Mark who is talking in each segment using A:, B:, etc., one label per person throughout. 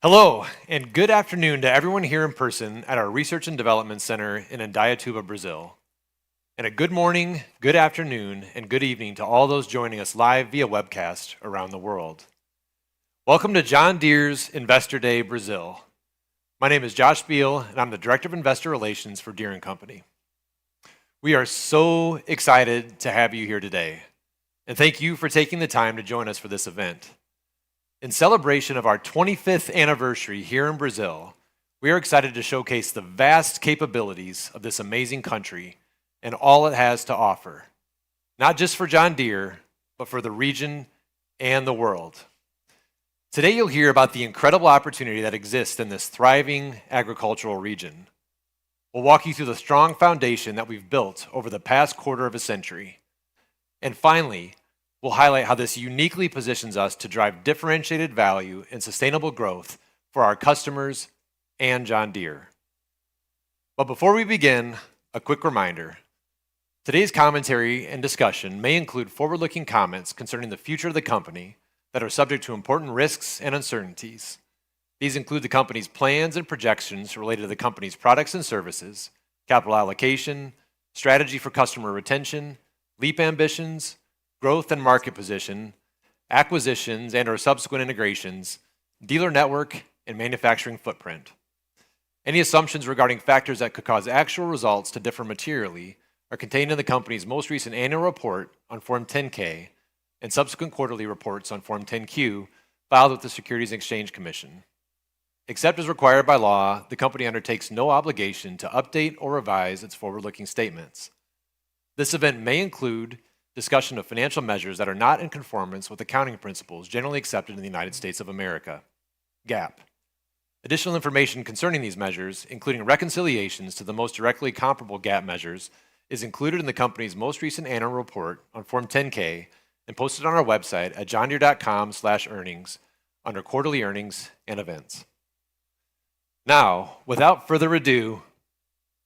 A: Hello, and good afternoon to everyone here in person at our Research and Development Center in Indaiatuba, Brazil. And a good morning, good afternoon, and good evening to all those joining us live via webcast around the world. Welcome to John Deere's Investor Day Brazil. My name is Josh Beal, and I'm the Director of Investor Relations for Deere & Company. We are so excited to have you here today, and thank you for taking the time to join us for this event. In celebration of our 25th anniversary here in Brazil, we are excited to showcase the vast capabilities of this amazing country and all it has to offer, not just for John Deere, but for the region and the world. Today you'll hear about the incredible opportunity that exists in this thriving agricultural region. We'll walk you through the strong foundation that we've built over the past quarter of a century. And finally, we'll highlight how this uniquely positions us to drive differentiated value and sustainable growth for our customers and John Deere. But before we begin, a quick reminder. Today's commentary and discussion may include forward-looking comments concerning the future of the company that are subject to important risks and uncertainties. These include the company's plans and projections related to the company's products and services, capital allocation, strategy for customer retention, LEAP ambitions, growth and market position, acquisitions and/or subsequent integrations, dealer network, and manufacturing footprint. Any assumptions regarding factors that could cause actual results to differ materially are contained in the company's most recent annual report on Form 10-K and subsequent quarterly reports on Form 10-Q filed with the Securities and Exchange Commission. Except as required by law, the company undertakes no obligation to update or revise its forward-looking statements. This event may include discussion of financial measures that are not in conformance with accounting principles generally accepted in the United States of America, GAAP. Additional information concerning these measures, including reconciliations to the most directly comparable GAAP measures, is included in the company's most recent annual report on Form 10-K and posted on our website at johndeere.com/earnings under Quarterly Earnings and Events. Now, without further ado,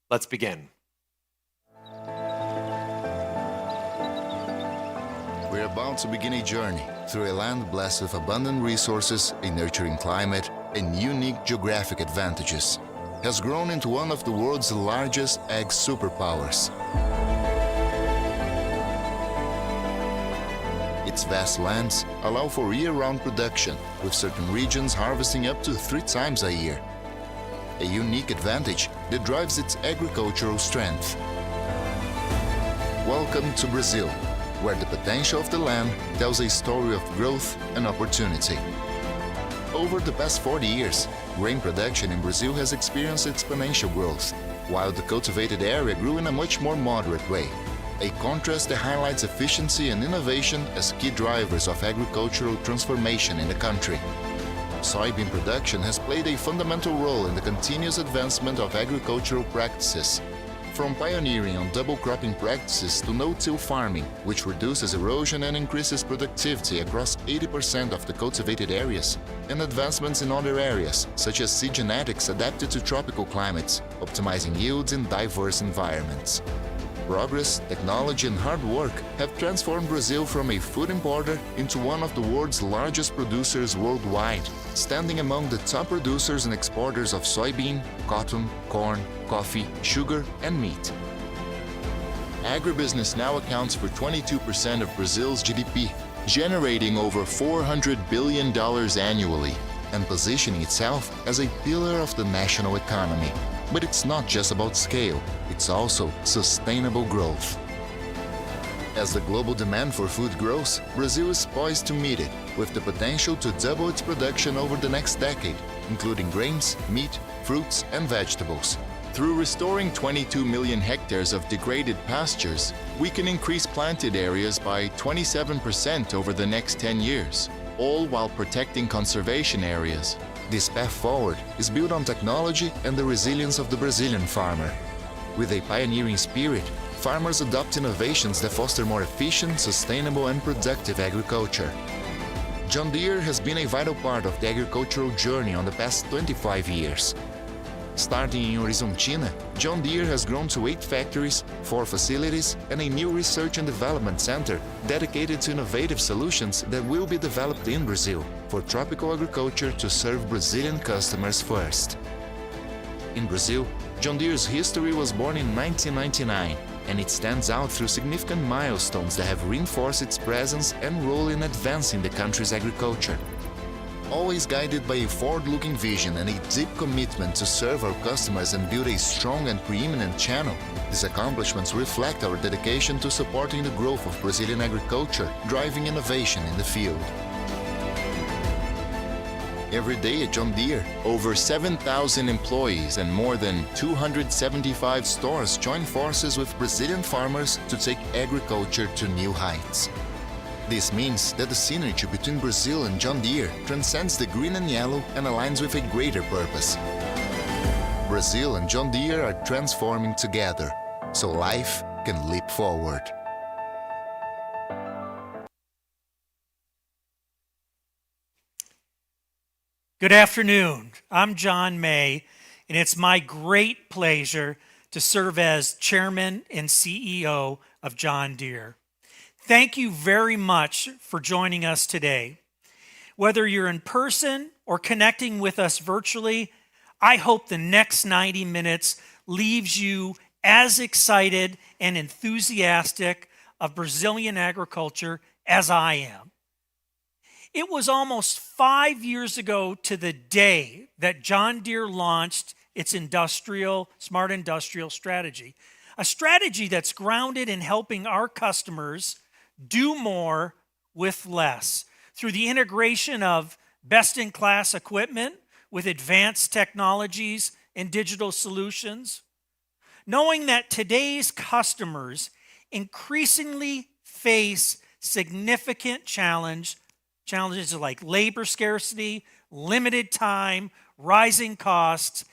A: let's begin.
B: We're about to begin a journey through a land blessed with abundant resources, a nurturing climate, and unique geographic advantages. Has grown into one of the world's largest ag superpowers. Its vast lands allow for year-round production, with certain regions harvesting up to 3 times a year. A unique advantage that drives its agricultural strength. Welcome to Brazil, where the potential of the land tells a story of growth and opportunity. Over the past 40 years, grain production in Brazil has experienced exponential growth, while the cultivated area grew in a much more moderate way, a contrast that highlights efficiency and innovation as key drivers of agricultural transformation in the country. Soybean production has played a fundamental role in the continuous advancement of agricultural practices, from pioneering on double cropping practices to no-till farming, which reduces erosion and increases productivity across 80% of the cultivated areas, and advancements in other areas, such as seed genetics adapted to tropical climates, optimizing yields in diverse environments. Progress, technology, and hard work have transformed Brazil from a food importer into one of the world's largest producers worldwide, standing among the top producers and exporters of soybean, cotton, corn, coffee, sugar, and meat. Agribusiness now accounts for 22% of Brazil's GDP, generating over $400 billion annually, and positioning itself as a pillar of the national economy. But it's not just about scale, it's also sustainable growth. As the global demand for food grows, Brazil is poised to meet it, with the potential to double its production over the next decade, including grains, meat, fruits, and vegetables. Through restoring 22 million hectares of degraded pastures, we can increase planted areas by 27% over the next 10 years, all while protecting conservation areas. This path forward is built on technology and the resilience of the Brazilian farmer. With a pioneering spirit, farmers adopt innovations that foster more efficient, sustainable, and productive agriculture. John Deere has been a vital part of the agricultural journey on the past 25 years. Starting in Horizontina, John Deere has grown to 8 factories, 4 facilities, and a new research and development center dedicated to innovative solutions that will be developed in Brazil. for tropical agriculture to serve Brazilian customers first. In Brazil, John Deere's history was born in 1999, and it stands out through significant milestones that have reinforced its presence and role in advancing the country's agriculture. Always guided by a forward-looking vision and a deep commitment to serve our customers and build a strong and preeminent channel, these accomplishments reflect our dedication to supporting the growth of Brazilian agriculture, driving innovation in the field. Every day at John Deere, over 7,000 employees and more than 275 stores join forces with Brazilian farmers to take agriculture to new heights. This means that the synergy between Brazil and John Deere transcends the green and yellow and aligns with a greater purpose. Brazil and John Deere are transforming together, so life can leap forward.
C: Good afternoon. I'm John May, and it's my great pleasure to serve as Chairman and CEO of John Deere. Thank you very much for joining us today. Whether you're in person or connecting with us virtually, I hope the next 90 minutes leaves you as excited and enthusiastic of Brazilian agriculture as I am. It was almost 5 years ago to the day that John Deere launched its smart industrial strategy, a strategy that's grounded in helping our customers do more with less through the integration of best-in-class equipment with advanced technologies and digital solutions. Knowing that today's customers increasingly face significant challenges like labor scarcity, limited time, rising costs,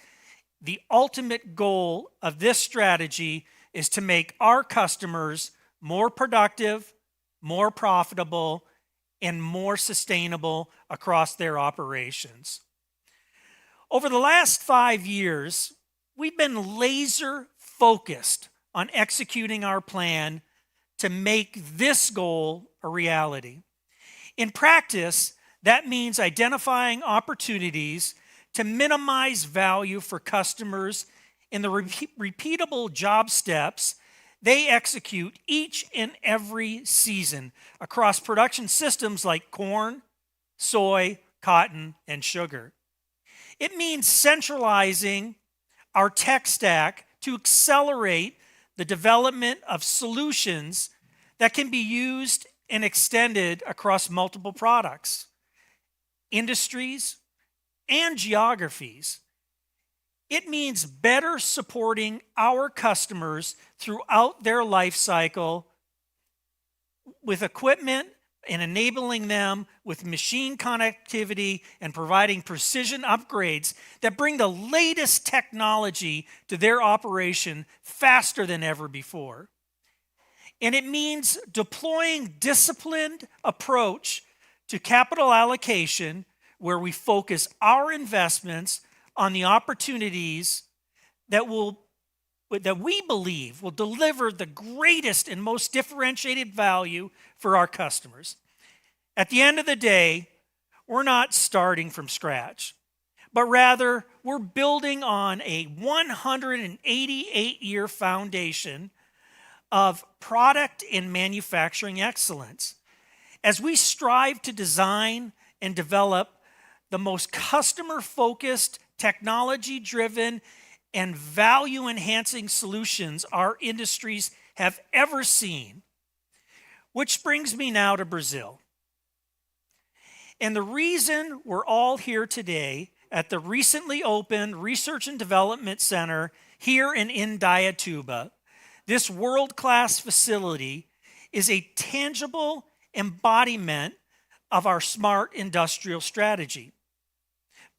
C: the ultimate goal of this strategy is to make our customers more productive, more profitable, and more sustainable across their operations. Over the last 5 years, we've been laser focused on executing our plan to make this goal a reality. In practice, that means identifying opportunities to minimize value for customers in the repeatable job steps they execute each and every season across production systems like corn, soy, cotton, and sugar. It means centralizing our tech stack to accelerate the development of solutions that can be used and extended across multiple products, industries, and geographies. It means better supporting our customers throughout their life cycle with equipment and enabling them with machine connectivity and providing precision upgrades that bring the latest technology to their operation faster than ever before. And it means deploying disciplined approach to capital allocation where we focus our investments on the opportunities that we believe will deliver the greatest and most differentiated value for our customers. At the end of the day, we're not starting from scratch, but rather we're building on a 188-year foundation of product and manufacturing excellence. As we strive to design and develop the most customer-focused, technology-driven, and value-enhancing solutions our industries have ever seen. Which brings me now to Brazil. And the reason we're all here today at the recently opened Research and Development Center here in Indaiatuba, this world-class facility is a tangible embodiment of our smart industrial strategy.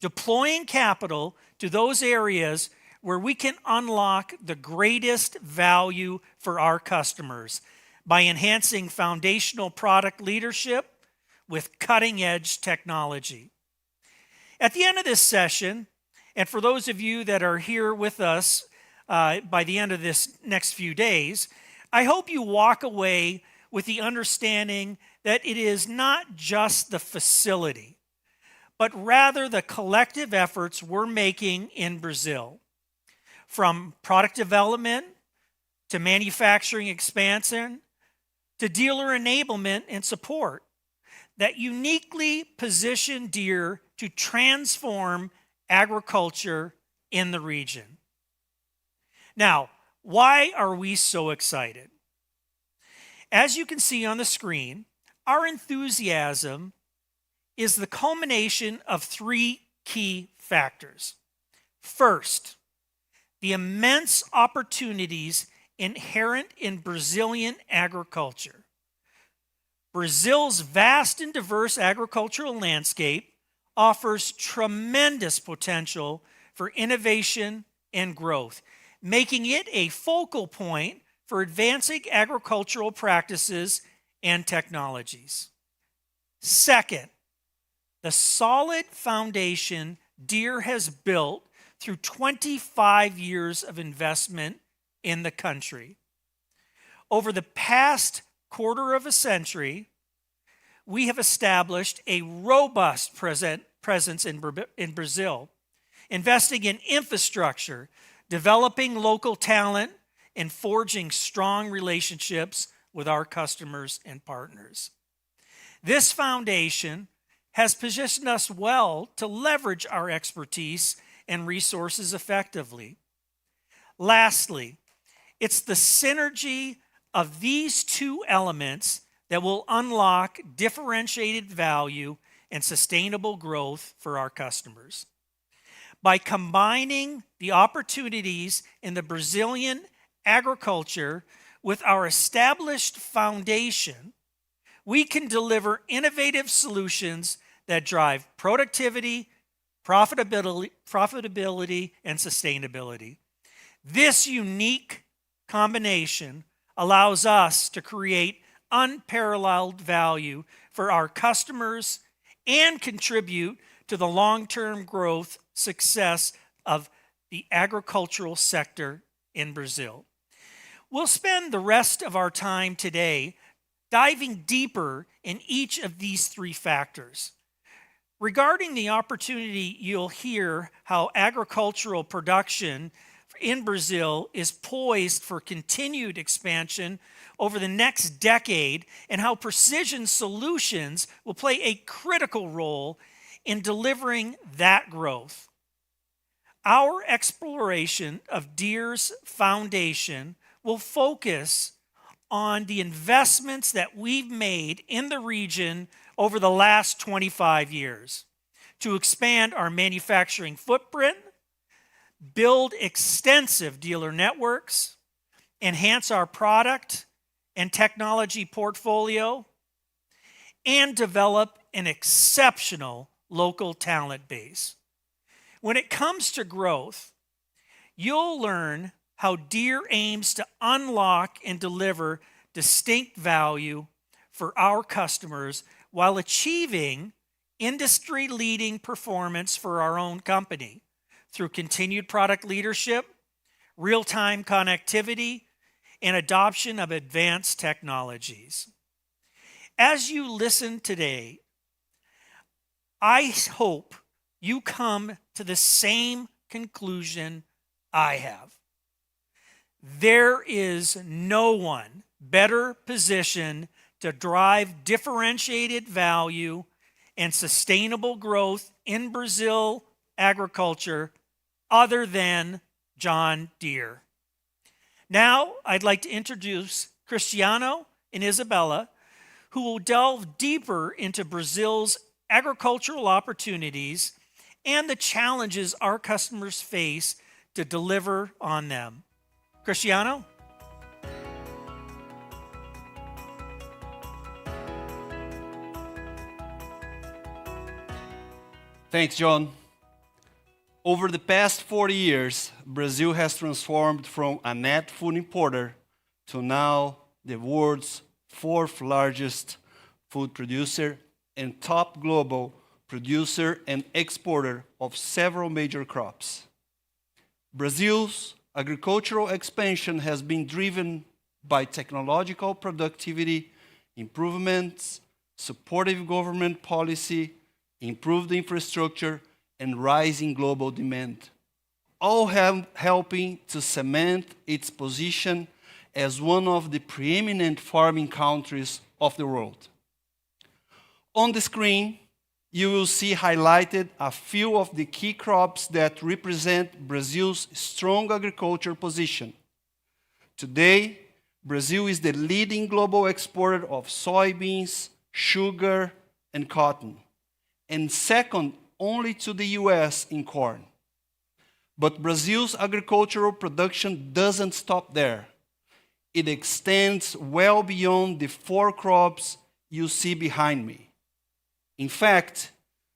C: Deploying capital to those areas where we can unlock the greatest value for our customers by enhancing foundational product leadership with cutting-edge technology. At the end of this session, and for those of you that are here with us by the end of this next few days, I hope you walk away with the understanding that it is not just the facility, but rather the collective efforts we're making in Brazil. From product development to manufacturing expansion to dealer enablement and support that uniquely position Deere to transform agriculture in the region. Now, why are we so excited? As you can see on the screen, our enthusiasm is the culmination of three key factors. First, the immense opportunities inherent in Brazilian agriculture. Brazil's vast and diverse agricultural landscape offers tremendous potential for innovation and growth, making it a focal point for advancing agricultural practices and technologies. Second, the solid foundation Deere has built through 25 years of investment in the country. Over the past quarter of a century, we have established a robust presence in Brazil, investing in infrastructure, developing local talent, and forging strong relationships with our customers and partners. This foundation has positioned us well to leverage our expertise and resources effectively. Lastly, it's the synergy of these two elements that will unlock differentiated value and sustainable growth for our customers. By combining the opportunities in the Brazilian agriculture with our established foundation, we can deliver innovative solutions that drive productivity, profitability, and sustainability. This unique combination allows us to create unparalleled value for our customers and contribute to the long-term growth success of the agricultural sector in Brazil. We'll spend the rest of our time today diving deeper in each of these three factors. Regarding the opportunity, you'll hear how agricultural production in Brazil is poised for continued expansion over the next decade and how precision solutions will play a critical role in delivering that growth. Our exploration of Deere's foundation will focus on the investments that we've made in the region over the last 25 years to expand our manufacturing footprint, build extensive dealer networks, enhance our product and technology portfolio, and develop an exceptional local talent base. When it comes to growth, you'll learn how Deere aims to unlock and deliver distinct value for our customers while achieving industry-leading performance for our own company through continued product leadership, real-time connectivity, and adoption of advanced technologies. As you listen today, I hope you come to the same conclusion I have. There is no one better positioned to drive differentiated value and sustainable growth in Brazil agriculture other than John Deere. Now, I'd like to introduce Cristiano and Isabella, who will delve deeper into Brazil's agricultural opportunities and the challenges our customers face to deliver on them. Cristiano?
D: Thanks, John. Over the past 40 years, Brazil has transformed from a net food importer to now the world's fourth largest food producer and top global producer and exporter of several major crops. Brazil's agricultural expansion has been driven by technological productivity improvements, supportive government policy, improved infrastructure, and rising global demand, all helping to cement its position as one of the preeminent farming countries of the world. On the screen, you will see highlighted a few of the key crops that represent Brazil's strong agriculture position. Today, Brazil is the leading global exporter of soybeans, sugar, and cotton, and second only to the US in corn. But Brazil's agricultural production doesn't stop there. It extends well beyond the 4 crops you see behind me. In fact,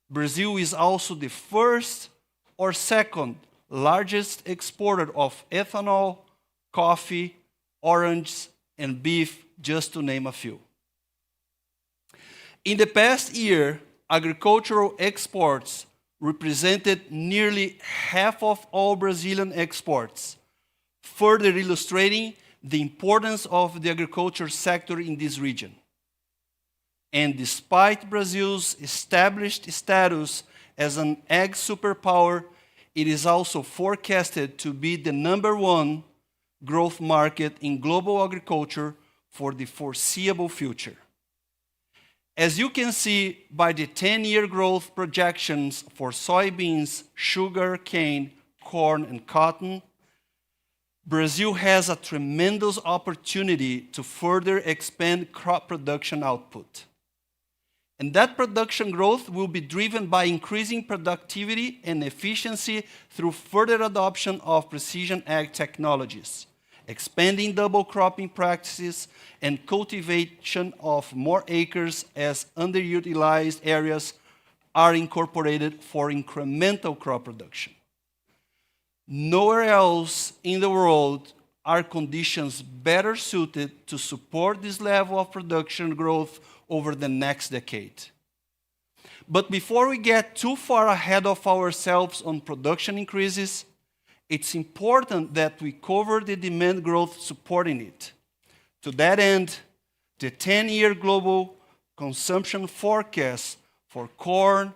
D: Brazil is also the first or second largest exporter of ethanol, coffee, oranges, and beef, just to name a few. In the past year, agricultural exports represented nearly half of all Brazilian exports, further illustrating the importance of the agriculture sector in this region. And despite Brazil's established status as an ag superpower, it is also forecasted to be the #1 growth market in global agriculture for the foreseeable future. As you can see by the 10-year growth projections for soybeans, sugar cane, corn, and cotton, Brazil has a tremendous opportunity to further expand crop production output. And that production growth will be driven by increasing productivity and efficiency through further adoption of precision ag technologies, expanding double cropping practices, and cultivation of more acres as underutilized areas are incorporated for incremental crop production. Nowhere else in the world are conditions better suited to support this level of production growth over the next decade. But before we get too far ahead of ourselves on production increases, it's important that we cover the demand growth supporting it. To that end, the 10-year global consumption forecast for corn,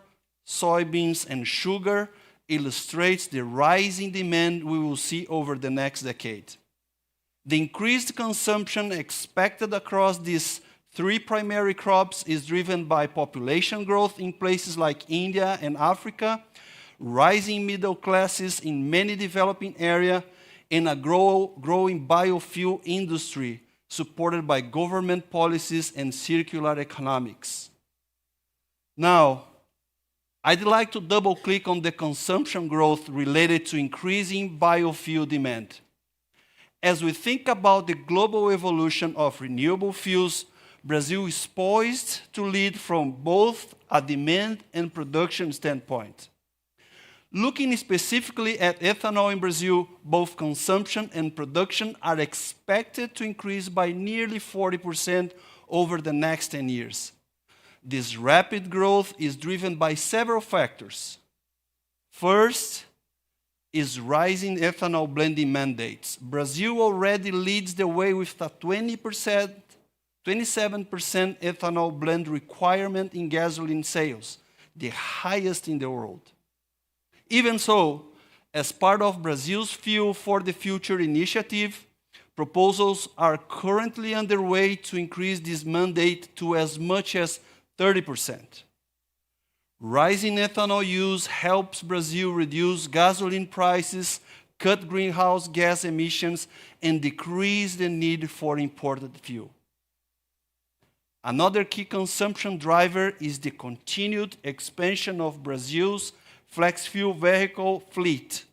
D: soybeans, and sugar illustrates the rising demand we will see over the next decade. The increased consumption expected across these 3 primary crops is driven by population growth in places like India and Africa, rising middle classes in many developing areas, and a growing biofuel industry supported by government policies and circular economics. Now, I'd like to double-click on the consumption growth related to increasing biofuel demand. As we think about the global evolution of renewable fuels, Brazil is poised to lead from both a demand and production standpoint. Looking specifically at ethanol in Brazil, both consumption and production are expected to increase by nearly 40% over the next 10 years. This rapid growth is driven by several factors. First is rising ethanol blending mandates. Brazil already leads the way with a 27% ethanol blend requirement in gasoline sales, the highest in the world. Even so, as part of Brazil's Fuel for the Future initiative, proposals are currently underway to increase this mandate to as much as 30%. Rising ethanol use helps Brazil reduce gasoline prices, cut greenhouse gas emissions, and decrease the need for imported fuel. Another key consumption driver is the continued expansion of Brazil's flex-fuel vehicle fleet.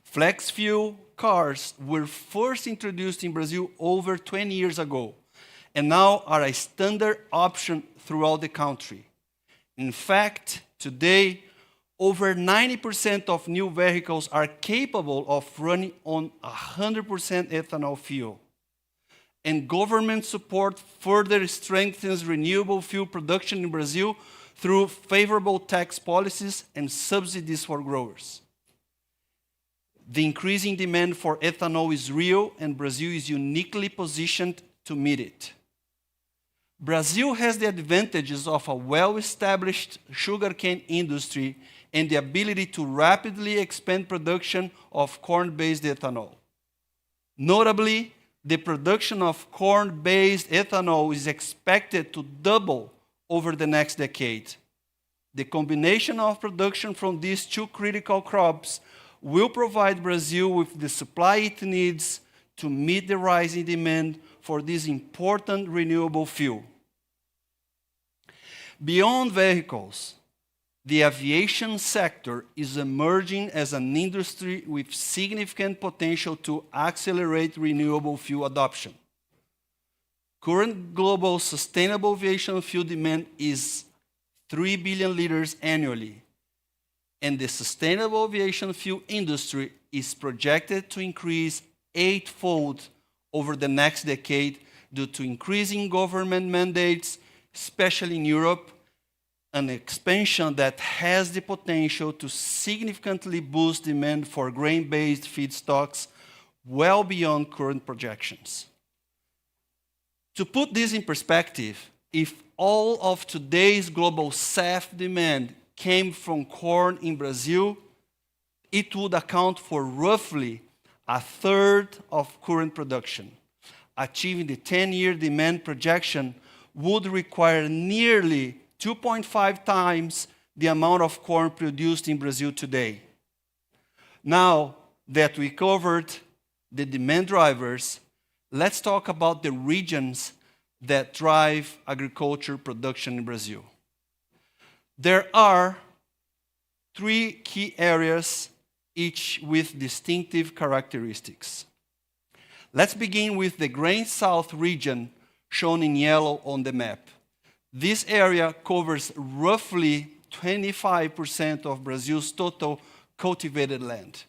D: Flex-fuel cars were first introduced in Brazil over 20 years ago, and now are a standard option throughout the country. In fact, today, over 90% of new vehicles are capable of running on 100% ethanol fuel. And government support further strengthens renewable fuel production in Brazil through favorable tax policies and subsidies for growers. The increasing demand for ethanol is real, and Brazil is uniquely positioned to meet it. Brazil has the advantages of a well-established sugarcane industry and the ability to rapidly expand production of corn-based ethanol. Notably, the production of corn-based ethanol is expected to double over the next decade. The combination of production from these two critical crops will provide Brazil with the supply it needs to meet the rising demand for this important renewable fuel. Beyond vehicles, the aviation sector is emerging as an industry with significant potential to accelerate renewable fuel adoption. Current global sustainable aviation fuel demand is 3 billion liters annually, and the sustainable aviation fuel industry is projected to increase eightfold over the next decade due to increasing government mandates, especially in Europe, an expansion that has the potential to significantly boost demand for grain-based feedstocks well beyond current projections. To put this in perspective, if all of today's global SAF demand came from corn in Brazil, it would account for roughly a third of current production. Achieving the 10-year demand projection would require nearly 2.5 times the amount of corn produced in Brazil today. Now that we covered the demand drivers, let's talk about the regions that drive agriculture production in Brazil. There are 3 key areas, each with distinctive characteristics. Let's begin with the Grain South region, shown in yellow on the map. This area covers roughly 25% of Brazil's total cultivated land.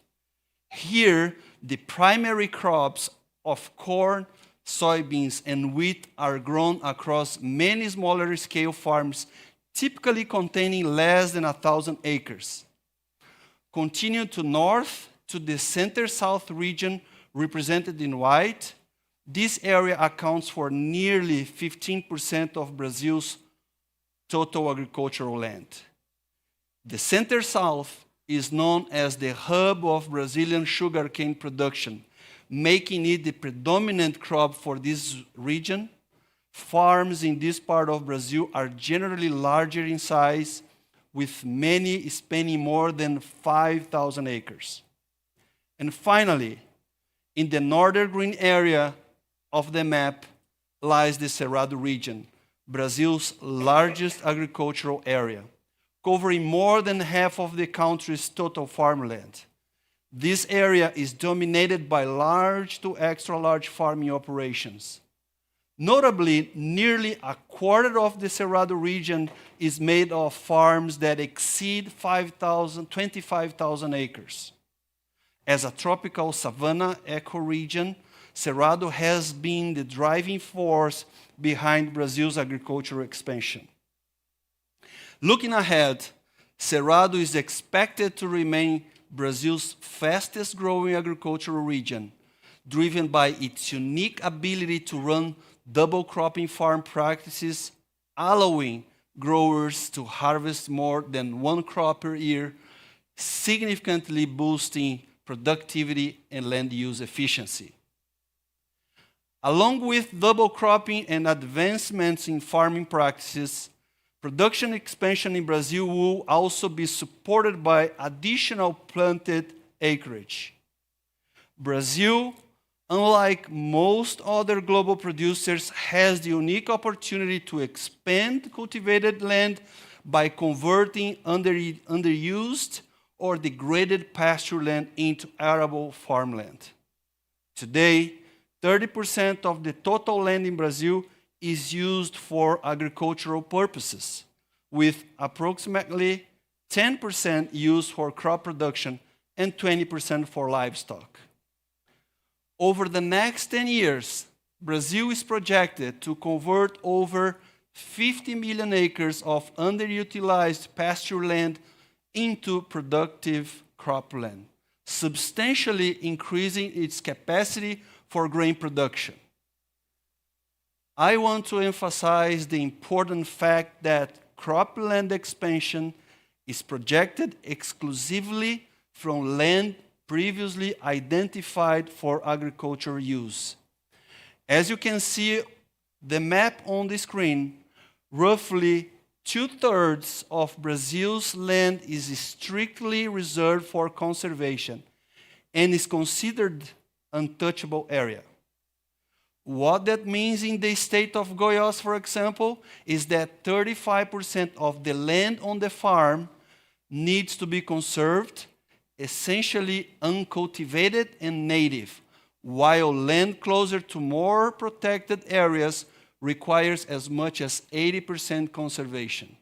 D: Here, the primary crops of corn, soybeans, and wheat are grown across many smaller scale farms, typically containing less than 1,000 acres. Continue to north to the Center-South region, represented in white. This area accounts for nearly 15% of Brazil's total agricultural land. The Center-South is known as the hub of Brazilian sugarcane production, making it the predominant crop for this region. Farms in this part of Brazil are generally larger in size, with many spanning more than 5,000 acres. And finally, in the northern green area of the map lies the Cerrado region, Brazil's largest agricultural area, covering more than half of the country's total farmland. This area is dominated by large to extra-large farming operations. Notably, nearly a quarter of the Cerrado region is made of farms that exceed 25,000 acres. As a tropical savanna ecoregion, Cerrado has been the driving force behind Brazil's agricultural expansion. Looking ahead, Cerrado is expected to remain Brazil's fastest growing agricultural region, driven by its unique ability to run double cropping farm practices, allowing growers to harvest more than one crop per year, significantly boosting productivity and land use efficiency. Along with double cropping and advancements in farming practices, production expansion in Brazil will also be supported by additional planted acreage. Brazil, unlike most other global producers, has the unique opportunity to expand cultivated land by converting underused or degraded pasture land into arable farmland. Today, 30% of the total land in Brazil is used for agricultural purposes, with approximately 10% used for crop production and 20% for livestock. Over the next 10 years, Brazil is projected to convert over 50 million acres of underutilized pasture land into productive cropland, substantially increasing its capacity for grain production. I want to emphasize the important fact that cropland expansion is projected exclusively from land previously identified for agricultural use. As you can see the map on the screen, roughly 2/3 of Brazil's land is strictly reserved for conservation and is considered untouchable area. What that means in the state of Goiás, for example, is that 35% of the land on the farm needs to be conserved, essentially uncultivated and native, while land closer to more protected areas requires as much as 80% conservation,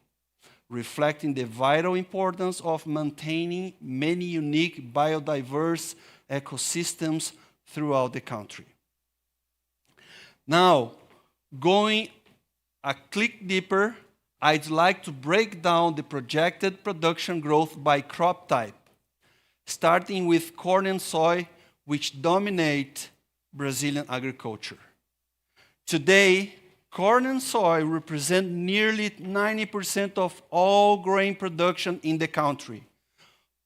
D: reflecting the vital importance of maintaining many unique biodiverse ecosystems throughout the country. Now, going a click deeper, I'd like to break down the projected production growth by crop type, starting with corn and soy, which dominate Brazilian agriculture. Today, corn and soy represent nearly 90% of all grain production in the country.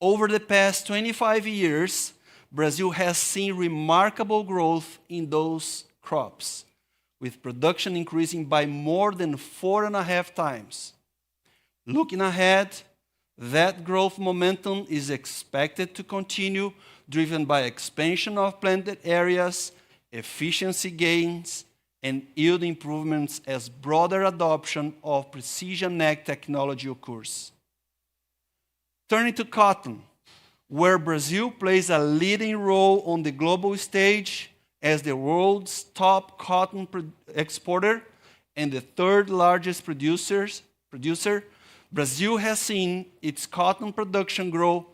D: Over the past 25 years, Brazil has seen remarkable growth in those crops, with production increasing by more than 4.5 times. Looking ahead, that growth momentum is expected to continue, driven by expansion of planted areas, efficiency gains, and yield improvements as broader adoption of precision ag technology occurs. Turning to cotton, where Brazil plays a leading role on the global stage as the world's top cotton exporter and the third largest producer, Brazil has seen its cotton production grow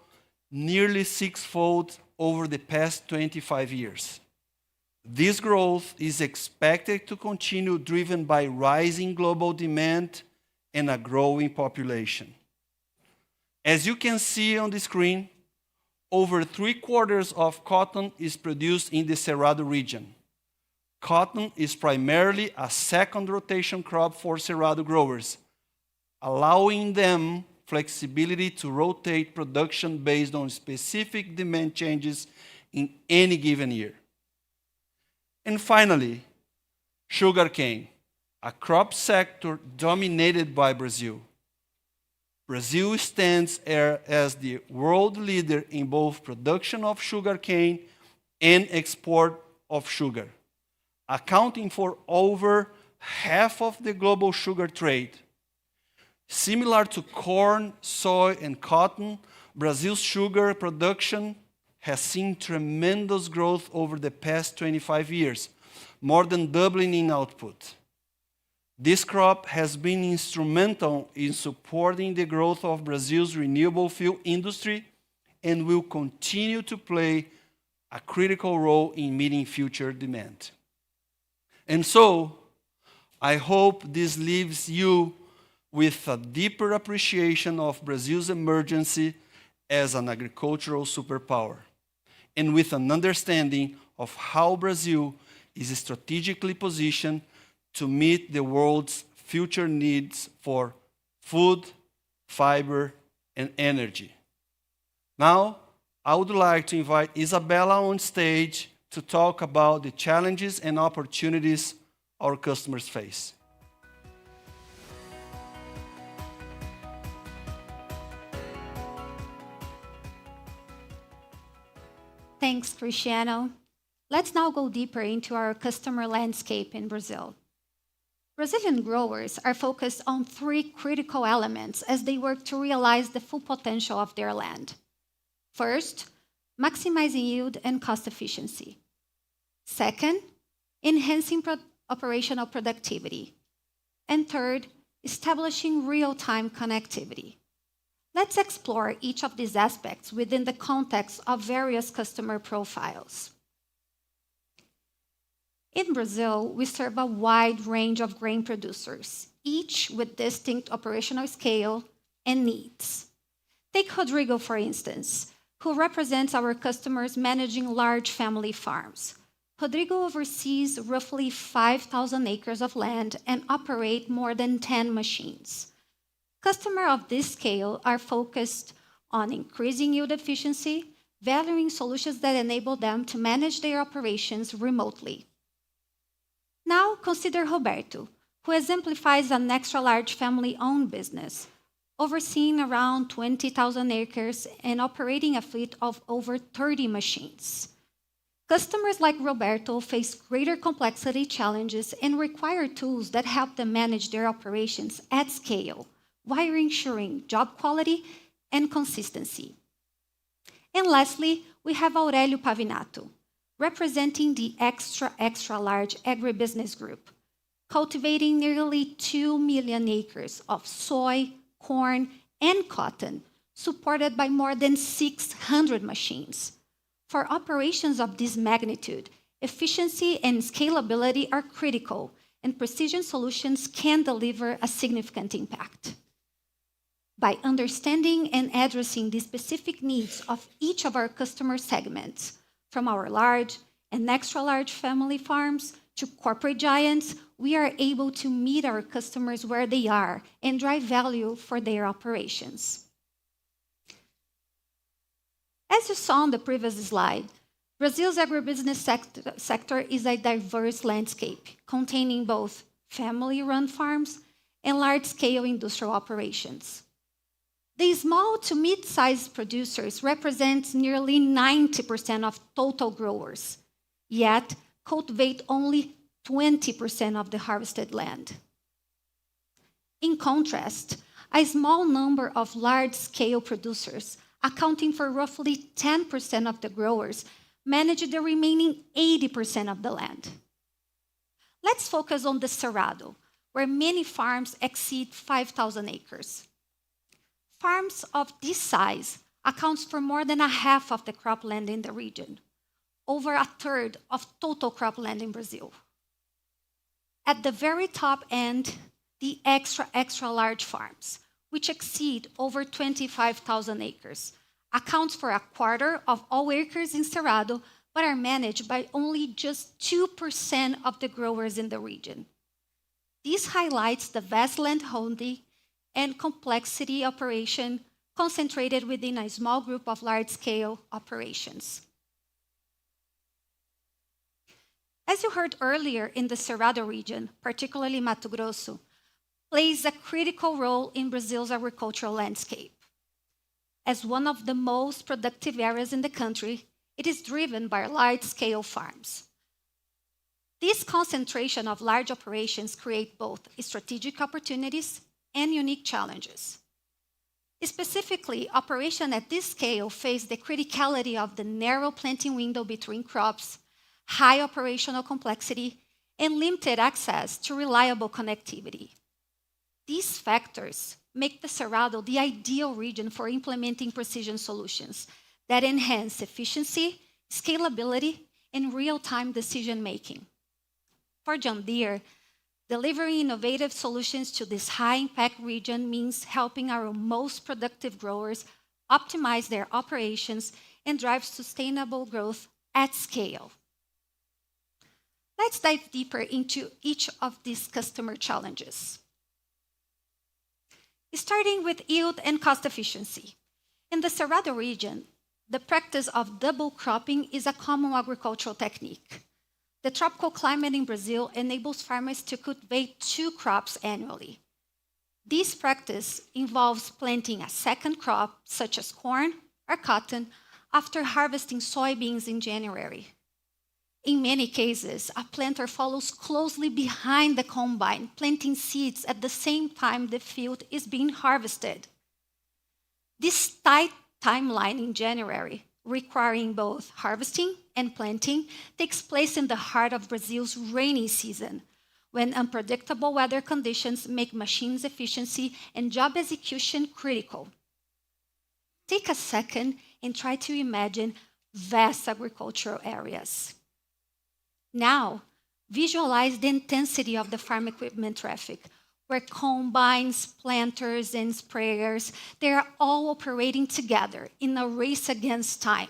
D: nearly sixfold over the past 25 years. This growth is expected to continue, driven by rising global demand and a growing population. As you can see on the screen, over 3/4 of cotton is produced in the Cerrado region. Cotton is primarily a second rotation crop for Cerrado growers, allowing them flexibility to rotate production based on specific demand changes in any given year. And finally, sugarcane, a crop sector dominated by Brazil. Brazil stands as the world leader in both production of sugarcane and export of sugar, accounting for over half of the global sugar trade. Similar to corn, soy, and cotton, Brazil's sugar production has seen tremendous growth over the past 25 years, more than doubling in output. This crop has been instrumental in supporting the growth of Brazil's renewable fuel industry and will continue to play a critical role in meeting future demand. And so, I hope this leaves you with a deeper appreciation of Brazil's emergence as an agricultural superpower, and with an understanding of how Brazil is strategically positioned to meet the world's future needs for food, fiber, and energy. Now, I would like to invite Isabella on stage to talk about the challenges and opportunities our customers face.
E: Thanks, Cristiano. Let's now go deeper into our customer landscape in Brazil. Brazilian growers are focused on 3 critical elements as they work to realize the full potential of their land. First, maximizing yield and cost efficiency. Second, enhancing operational productivity. And third, establishing real-time connectivity. Let's explore each of these aspects within the context of various customer profiles. In Brazil, we serve a wide range of grain producers, each with distinct operational scale and needs. Take Rodrigo, for instance, who represents our customers managing large family farms. Rodrigo oversees roughly 5,000 acres of land and operates more than 10 machines. Customers of this scale are focused on increasing yield efficiency, valuing solutions that enable them to manage their operations remotely. Now consider Roberto, who exemplifies an extra-large family-owned business, overseeing around 20,000 acres and operating a fleet of over 30 machines. Customers like Roberto face greater complexity challenges and require tools that help them manage their operations at scale, while ensuring job quality and consistency. And lastly, we have Aurelio Pavinato, representing the extra-large agribusiness group, cultivating nearly 2 million acres of soy, corn, and cotton, supported by more than 600 machines. For operations of this magnitude, efficiency and scalability are critical, and precision solutions can deliver a significant impact. By understanding and addressing the specific needs of each of our customer segments, from our large and extra-large family farms to corporate giants, we are able to meet our customers where they are and drive value for their operations. As you saw on the previous slide, Brazil's agribusiness sector is a diverse landscape containing both family-run farms and large-scale industrial operations. The small to mid-sized producers represent nearly 90% of total growers, yet cultivate only 20% of the harvested land. In contrast, a small number of large-scale producers, accounting for roughly 10% of the growers, manage the remaining 80% of the land. Let's focus on the Cerrado, where many farms exceed 5,000 acres. Farms of this size accounts for more than a half of the cropland in the region, over a third of total cropland in Brazil. At the very top end, the extra-large farms, which exceed over 25,000 acres, accounts for a quarter of all acres in Cerrado, but are managed by only just 2% of the growers in the region. This highlights the vast land holding and complexity operation concentrated within a small group of large-scale operations. As you heard earlier, in the Cerrado region, particularly Mato Grosso, plays a critical role in Brazil's agricultural landscape. As one of the most productive areas in the country, it is driven by large-scale farms. This concentration of large operations creates both strategic opportunities and unique challenges. Specifically, operations at this scale face the criticality of the narrow planting window between crops, high operational complexity, and limited access to reliable connectivity. These factors make the Cerrado the ideal region for implementing precision solutions that enhance efficiency, scalability, and real-time decision-making. For John Deere, delivering innovative solutions to this high-impact region means helping our most productive growers optimize their operations and drive sustainable growth at scale. Let's dive deeper into each of these customer challenges. Starting with yield and cost efficiency. In the Cerrado region, the practice of double cropping is a common agricultural technique. The tropical climate in Brazil enables farmers to cultivate 2 crops annually. This practice involves planting a second crop, such as corn or cotton, after harvesting soybeans in January. In many cases, a planter follows closely behind the combine, planting seeds at the same time the field is being harvested. This tight timeline in January, requiring both harvesting and planting, takes place in the heart of Brazil's rainy season, when unpredictable weather conditions make machines' efficiency and job execution critical. Take a second and try to imagine vast agricultural areas. Now, visualize the intensity of the farm equipment traffic, where combines, planters, and sprayers, they are all operating together in a race against time.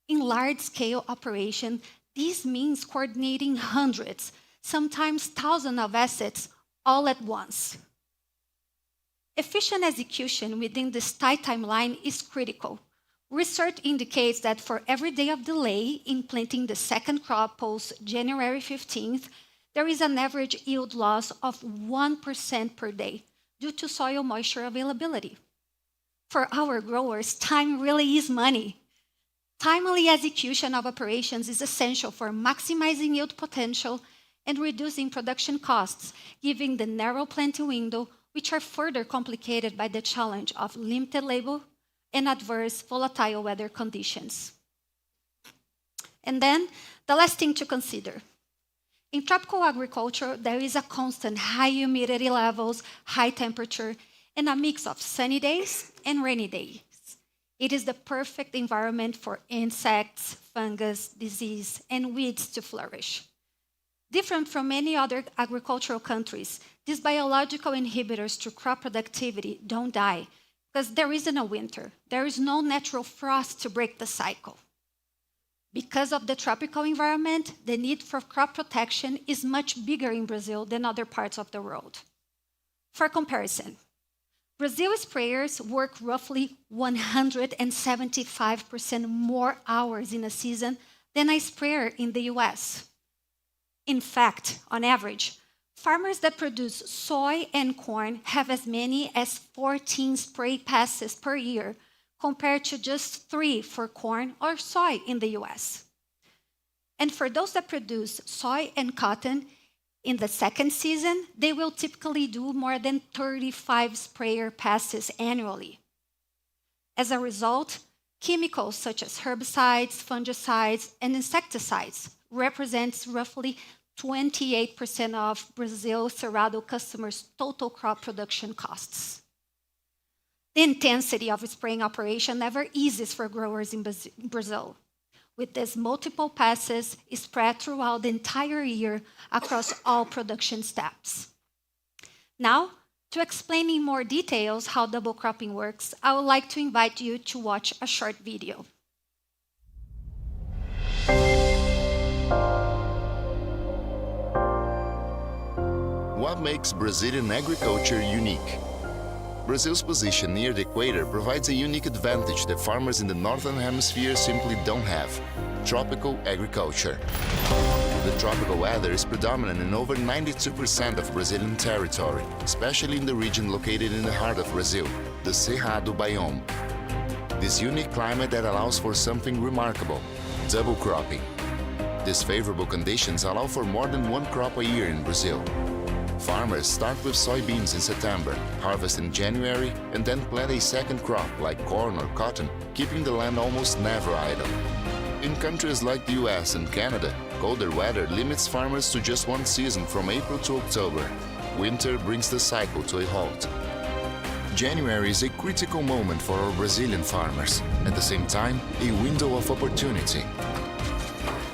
E: In large-scale operation, This means coordinating hundreds, sometimes thousands of assets all at once. Efficient execution within this tight timeline is critical. Research indicates that for every day of delay in planting the second crop post January 15th, there is an average yield loss of 1% per day due to soil moisture availability. For our growers, time really is money. Timely execution of operations is essential for maximizing yield potential and reducing production costs, given the narrow planting window, which are further complicated by the challenge of limited labor and adverse volatile weather conditions. And then, the last thing to consider. In tropical agriculture, there is a constant high humidity levels, high temperature, and a mix of sunny days and rainy days. It is the perfect environment for insects, fungus, disease, and weeds to flourish. Different from many other agricultural countries, these biological inhibitors to crop productivity don't die because there isn't a winter. There is no natural frost to break the cycle. Because of the tropical environment, the need for crop protection is much bigger in Brazil than other parts of the world. For comparison, Brazil sprayers work roughly 175% more hours in a season than a sprayer in the US. In fact, on average, farmers that produce soy and corn have as many as 14 spray passes per year, compared to just 3 for corn or soy in the US. And for those that produce soy and cotton, in the second season, they will typically do more than 35 sprayer passes annually. As a result, chemicals such as herbicides, fungicides, and insecticides represents roughly 28% of Brazil Cerrado customers' total crop production costs. The intensity of a spraying operation never eases for growers in Brazil, with these multiple passes spread throughout the entire year across all production steps. Now, to explain in more details how double cropping works, I would like to invite you to watch a short video.
B: What makes Brazilian agriculture unique? Brazil's position near the equator provides a unique advantage that farmers in the Northern Hemisphere simply don't have: tropical agriculture. The tropical weather is predominant in over 92% of Brazilian territory, especially in the region located in the heart of Brazil, the Cerrado biome. This unique climate that allows for something remarkable: double cropping. These favorable conditions allow for more than one crop a year in Brazil. Farmers start with soybeans in September, harvest in January, and then plant a second crop like corn or cotton, keeping the land almost never idle. In countries like the US and Canada, colder weather limits farmers to just one season from April to October. Winter brings the cycle to a halt. January is a critical moment for our Brazilian farmers, at the same time, a window of opportunity.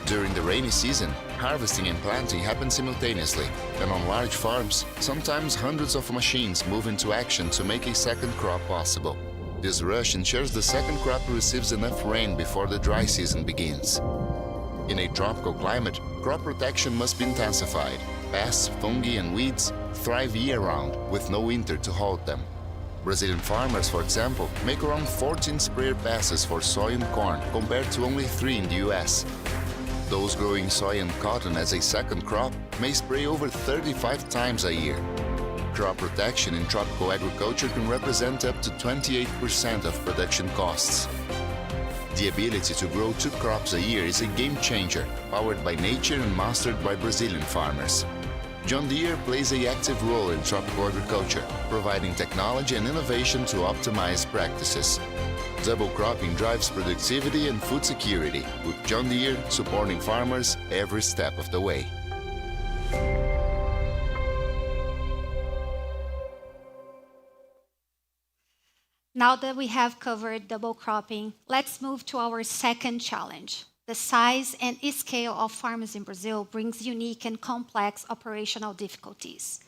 B: During the rainy season, harvesting and planting happen simultaneously, and on large farms, sometimes hundreds of machines move into action to make a second crop possible. This rush ensures the second crop receives enough rain before the dry season begins. In a tropical climate, crop protection must be intensified. Pests, fungi, and weeds thrive year-round, with no winter to halt them. Brazilian farmers, for example, make around 14 sprayer passes for soy and corn, compared to only 3 in the US. Those growing soy and cotton as a second crop may spray over 35 times a year. Crop protection in tropical agriculture can represent up to 28% of production costs. The ability to grow 2 crops a year is a game changer, powered by nature and mastered by Brazilian farmers. John Deere plays an active role in tropical agriculture, providing technology and innovation to optimize practices. Double cropping drives productivity and food security, with John Deere supporting farmers every step of the way.
E: Now that we have covered double cropping, let's move to our second challenge. The size and scale of farmers in Brazil brings unique and complex operational difficulties.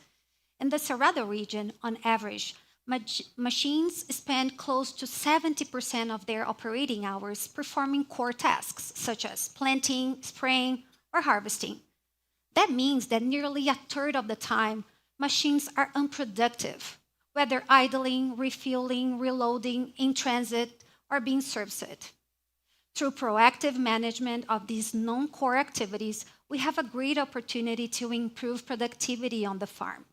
E: In the Cerrado region, on average, Machines spend close to 70% of their operating hours performing core tasks such as planting, spraying, or harvesting. That means that nearly a third of the time, machines are unproductive, whether idling, refueling, reloading, in transit, or being serviced. Through proactive management of these non-core activities, we have a great opportunity to improve productivity on the farm.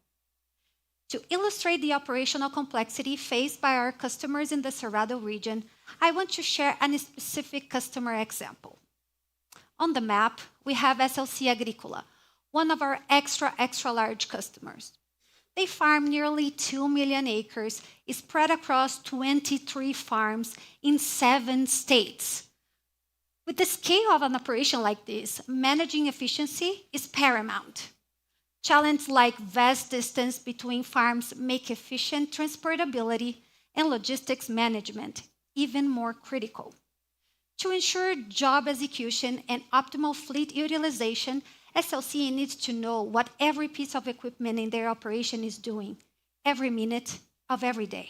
E: To illustrate the operational complexity faced by our customers in the Cerrado region, I want to share a specific customer example. On the map, we have SLC Agrícola, one of our extra large customers. They farm nearly 2 million acres, spread across 23 farms in 7 states. With the scale of an operation like this, managing efficiency is paramount. Challenges like vast distance between farms make efficient transportability and logistics management even more critical. To ensure job execution and optimal fleet utilization, SLC needs to know what every piece of equipment in their operation is doing every minute of every day.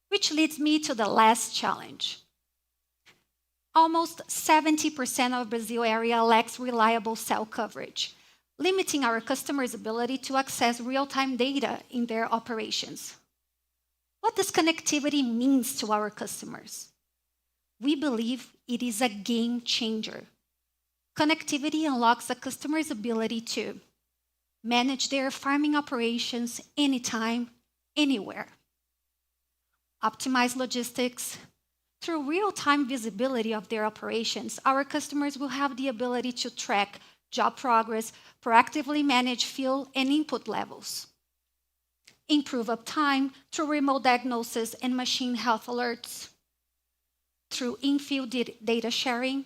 E: Which leads me to the last challenge. Almost 70% of Brazil area lacks reliable cell coverage, limiting our customers' ability to access real-time data in their operations. What does connectivity mean to our customers? We believe it is a game changer. Connectivity unlocks a customer's ability to manage their farming operations anytime, anywhere. Optimize logistics. Through real-time visibility of their operations, our customers will have the ability to track job progress, proactively manage fuel and input levels. Improve uptime through remote diagnosis and machine health alerts. Through in-field data sharing.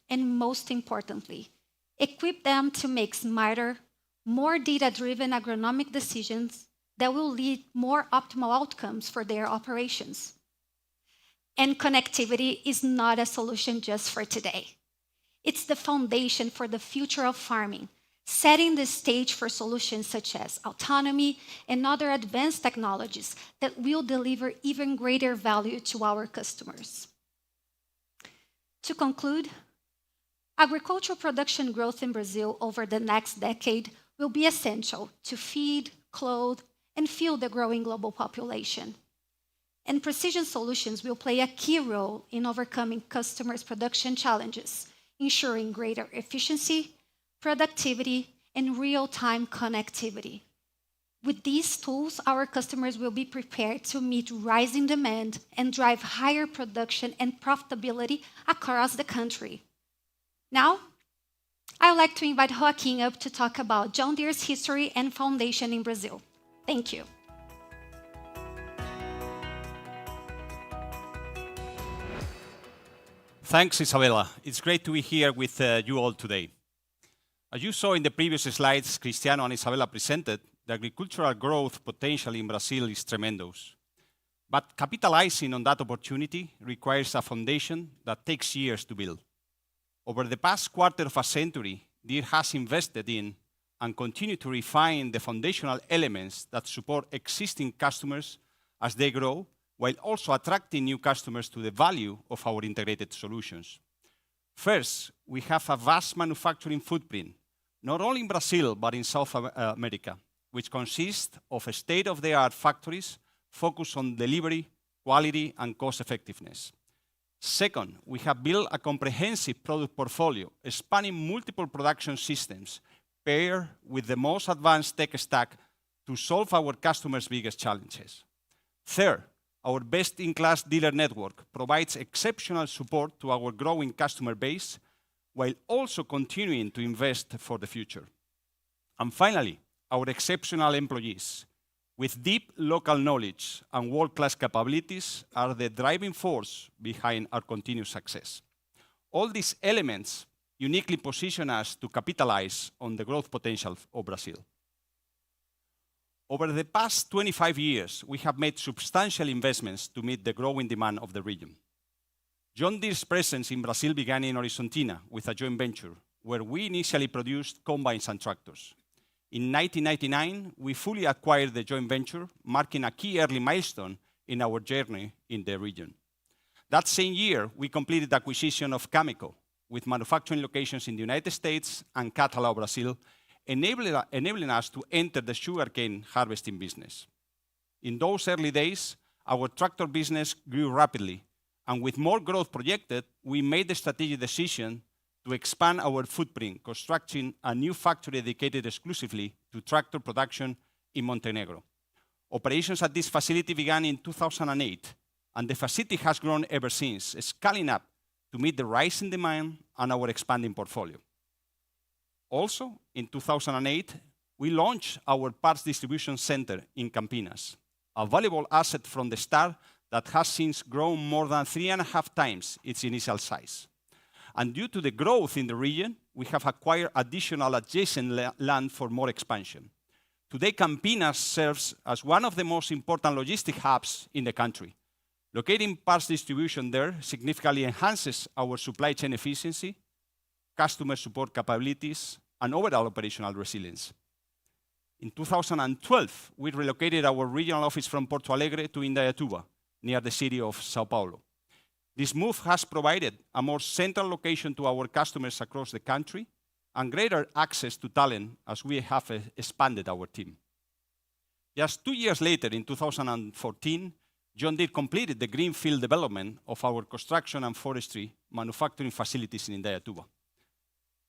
E: And most importantly, equip them to make smarter, more data-driven agronomic decisions that will lead more optimal outcomes for their operations. And connectivity is not a solution just for today. It's the foundation for the future of farming, setting the stage for solutions such as autonomy and other advanced technologies that will deliver even greater value to our customers. To conclude, agricultural production growth in Brazil over the next decade will be essential to feed, clothe, and fuel the growing global population. And precision solutions will play a key role in overcoming customers' production challenges, ensuring greater efficiency, productivity, and real-time connectivity. With these tools, our customers will be prepared to meet rising demand and drive higher production and profitability across the country. Now, I would like to invite Joaquin up to talk about John Deere's history and foundation in Brazil. Thank you.
F: Thanks, Isabella. It's great to be here with you all today. As you saw in the previous slides Cristiano and Isabella presented, the agricultural growth potential in Brazil is tremendous. But capitalizing on that opportunity requires a foundation that takes years to build. Over the past quarter of a century, Deere has invested in and continue to refine the foundational elements that support existing customers as they grow, while also attracting new customers to the value of our integrated solutions. First, we have a vast manufacturing footprint, not only in Brazil, but in South America, which consists of state-of-the-art factories focused on delivery, quality, and cost effectiveness. Second, we have built a comprehensive product portfolio spanning multiple production systems paired with the most advanced tech stack to solve our customers' biggest challenges. Third, our best-in-class dealer network provides exceptional support to our growing customer base while also continuing to invest for the future. And finally, our exceptional employees, with deep local knowledge and world-class capabilities, are the driving force behind our continued success. All these elements uniquely position us to capitalize on the growth potential of Brazil. Over the past 25 years, we have made substantial investments to meet the growing demand of the region. John Deere's presence in Brazil began in Horizontina with a joint venture, where we initially produced combines and tractors. In 1999, we fully acquired the joint venture, marking a key early milestone in our journey in the region. That same year, we completed the acquisition of Cameco, with manufacturing locations in the United States and Catalão, Brazil, enabling us to enter the sugarcane harvesting business. In those early days, our tractor business grew rapidly, and with more growth projected, we made the strategic decision to expand our footprint, constructing a new factory dedicated exclusively to tractor production in Montenegro. Operations at this facility began in 2008, and the facility has grown ever since, scaling up to meet the rising demand and our expanding portfolio. Also, in 2008, we launched our parts distribution center in Campinas, a valuable asset from the start that has since grown more than 3.5 times its initial size. And due to the growth in the region, we have acquired additional adjacent land for more expansion. Today, Campinas serves as one of the most important logistic hubs in the country. Locating parts distribution there significantly enhances our supply chain efficiency, customer support capabilities, and overall operational resilience. In 2012, we relocated our regional office from Porto Alegre to Indaiatuba, near the city of Sao Paulo. This move has provided a more central location to our customers across the country and greater access to talent as we have expanded our team. Just 2 years later, in 2014, John Deere completed the greenfield development of our construction and forestry manufacturing facilities in Indaiatuba.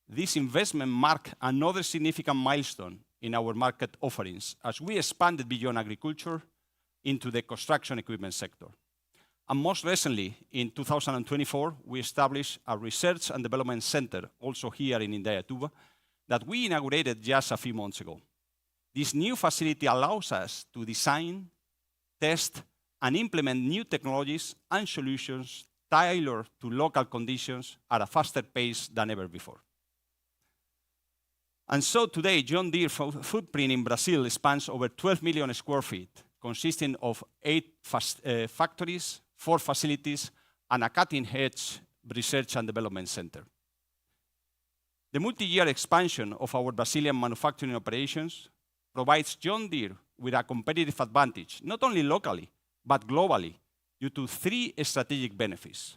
F: This investment marked another significant milestone in our market offerings as we expanded beyond agriculture into the construction equipment sector. And most recently, in 2024, we established a research and development center, also here in Indaiatuba, that we inaugurated just a few months ago. This new facility allows us to design, test, and implement new technologies and solutions tailored to local conditions at a faster pace than ever before. And so today, John Deere footprint in Brazil spans over 12 million square feet, consisting of 8 factories, 4 facilities, and a cutting-edge research and development center. The multi-year expansion of our Brazilian manufacturing operations provides John Deere with a competitive advantage, not only locally, but globally, due to 3 strategic benefits.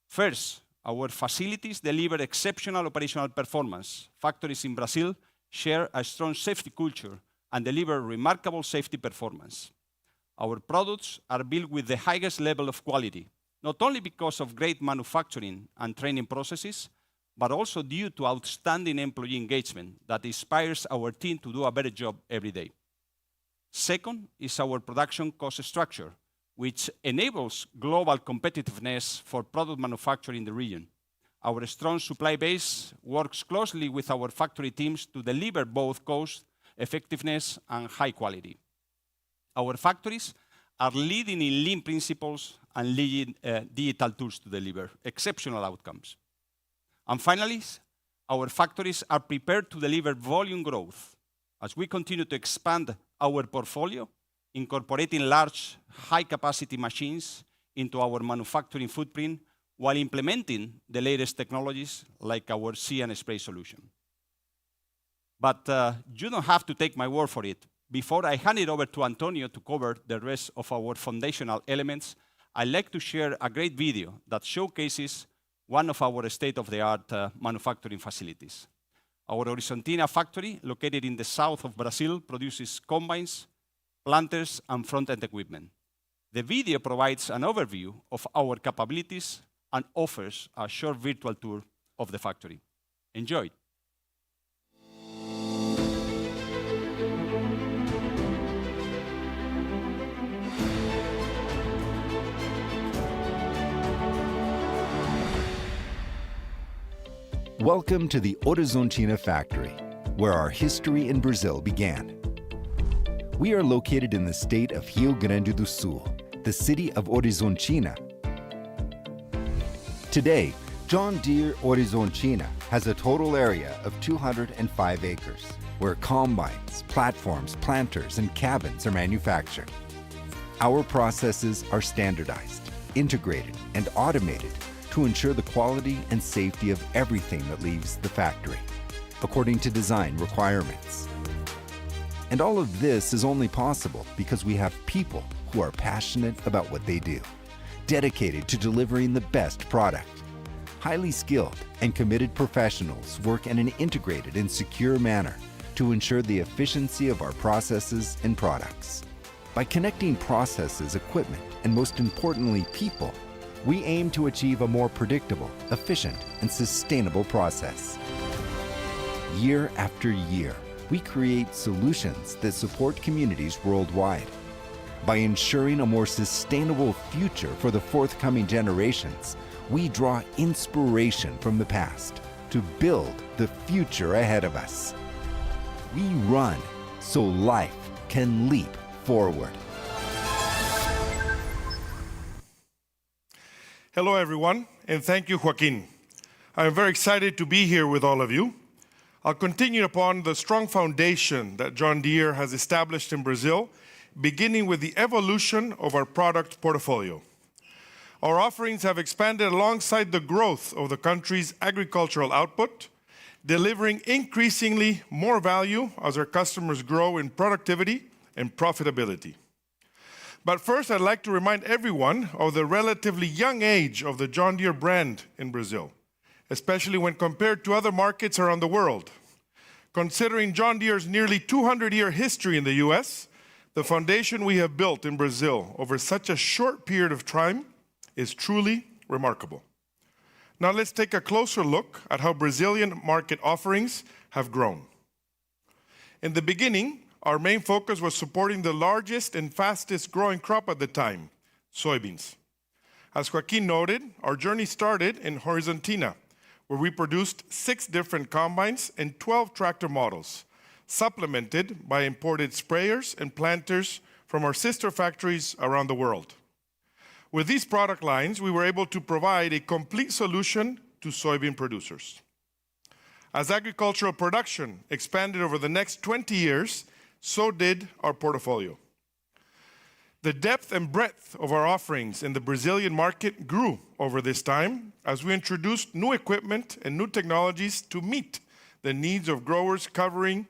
F: First, our facilities deliver exceptional operational performance. Factories in Brazil share a strong safety culture and deliver remarkable safety performance. Our products are built with the highest level of quality, not only because of great manufacturing and training processes, but also due to outstanding employee engagement that inspires our team to do a better job every day. Second is our production cost structure, which enables global competitiveness for product manufacturing in the region. Our strong supply base works closely with our factory teams to deliver both cost, effectiveness, and high quality. Our factories are leading in lean principles and leading digital tools to deliver exceptional outcomes. And finally, our factories are prepared to deliver volume growth as we continue to expand our portfolio, incorporating large, high-capacity machines into our manufacturing footprint while implementing the latest technologies like our see and spray solution. But you don't have to take my word for it. Before I hand it over to Antonio to cover the rest of our foundational elements, I'd like to share a great video that showcases one of our state-of-the-art manufacturing facilities. Our Horizontina factory, located in the south of Brazil, produces combines, planters, and front-end equipment. The video provides an overview of our capabilities and offers a short virtual tour of the factory. Enjoy.
G: Welcome to the Horizontina factory, where our history in Brazil began. We are located in the state of Rio Grande do Sul, the city of Horizontina. Today, John Deere Horizontina has a total area of 205 acres, where combines, platforms, planters, and cabins are manufactured. Our processes are standardized, integrated, and automated to ensure the quality and safety of everything that leaves the factory, according to design requirements. And all of this is only possible because we have people who are passionate about what they do, dedicated to delivering the best product. Highly skilled and committed professionals work in an integrated and secure manner to ensure the efficiency of our processes and products. By connecting processes, equipment, and most importantly, people, we aim to achieve a more predictable, efficient, and sustainable process. Year after year, we create solutions that support communities worldwide. By ensuring a more sustainable future for the forthcoming generations, we draw inspiration from the past to build the future ahead of us. We run so life can leap forward.
H: Hello, everyone, and thank you, Joaquin. I'm very excited to be here with all of you. I'll continue upon the strong foundation that John Deere has established in Brazil, beginning with the evolution of our product portfolio. Our offerings have expanded alongside the growth of the country's agricultural output, delivering increasingly more value as our customers grow in productivity and profitability. But first, I'd like to remind everyone of the relatively young age of the John Deere brand in Brazil, especially when compared to other markets around the world. Considering John Deere's nearly 200-year history in the US, the foundation we have built in Brazil over such a short period of time is truly remarkable. Now let's take a closer look at how Brazilian market offerings have grown. In the beginning, our main focus was supporting the largest and fastest growing crop at the time, soybeans. As Joaquin noted, our journey started in Horizontina, where we produced 6 different combines and 12 tractor models, supplemented by imported sprayers and planters from our sister factories around the world. With these product lines, we were able to provide a complete solution to soybean producers. As agricultural production expanded over the next 20 years, so did our portfolio. The depth and breadth of our offerings in the Brazilian market grew over this time as we introduced new equipment and new technologies to meet the needs of growers covering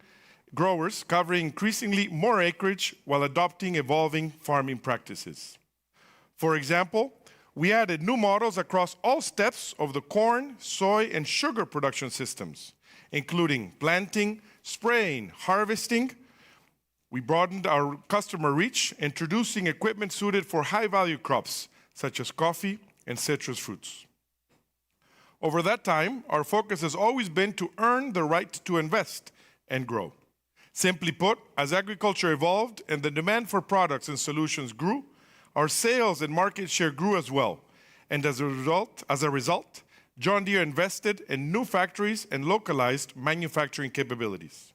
H: increasingly more acreage while adopting evolving farming practices. For example, we added new models across all steps of the corn, soy, and sugar production systems, including planting, spraying, harvesting. We broadened our customer reach, introducing equipment suited for high-value crops, such as coffee and citrus fruits. Over that time, our focus has always been to earn the right to invest and grow. Simply put, as agriculture evolved and the demand for products and solutions grew, our sales and market share grew as well. And as a result, John Deere invested in new factories and localized manufacturing capabilities.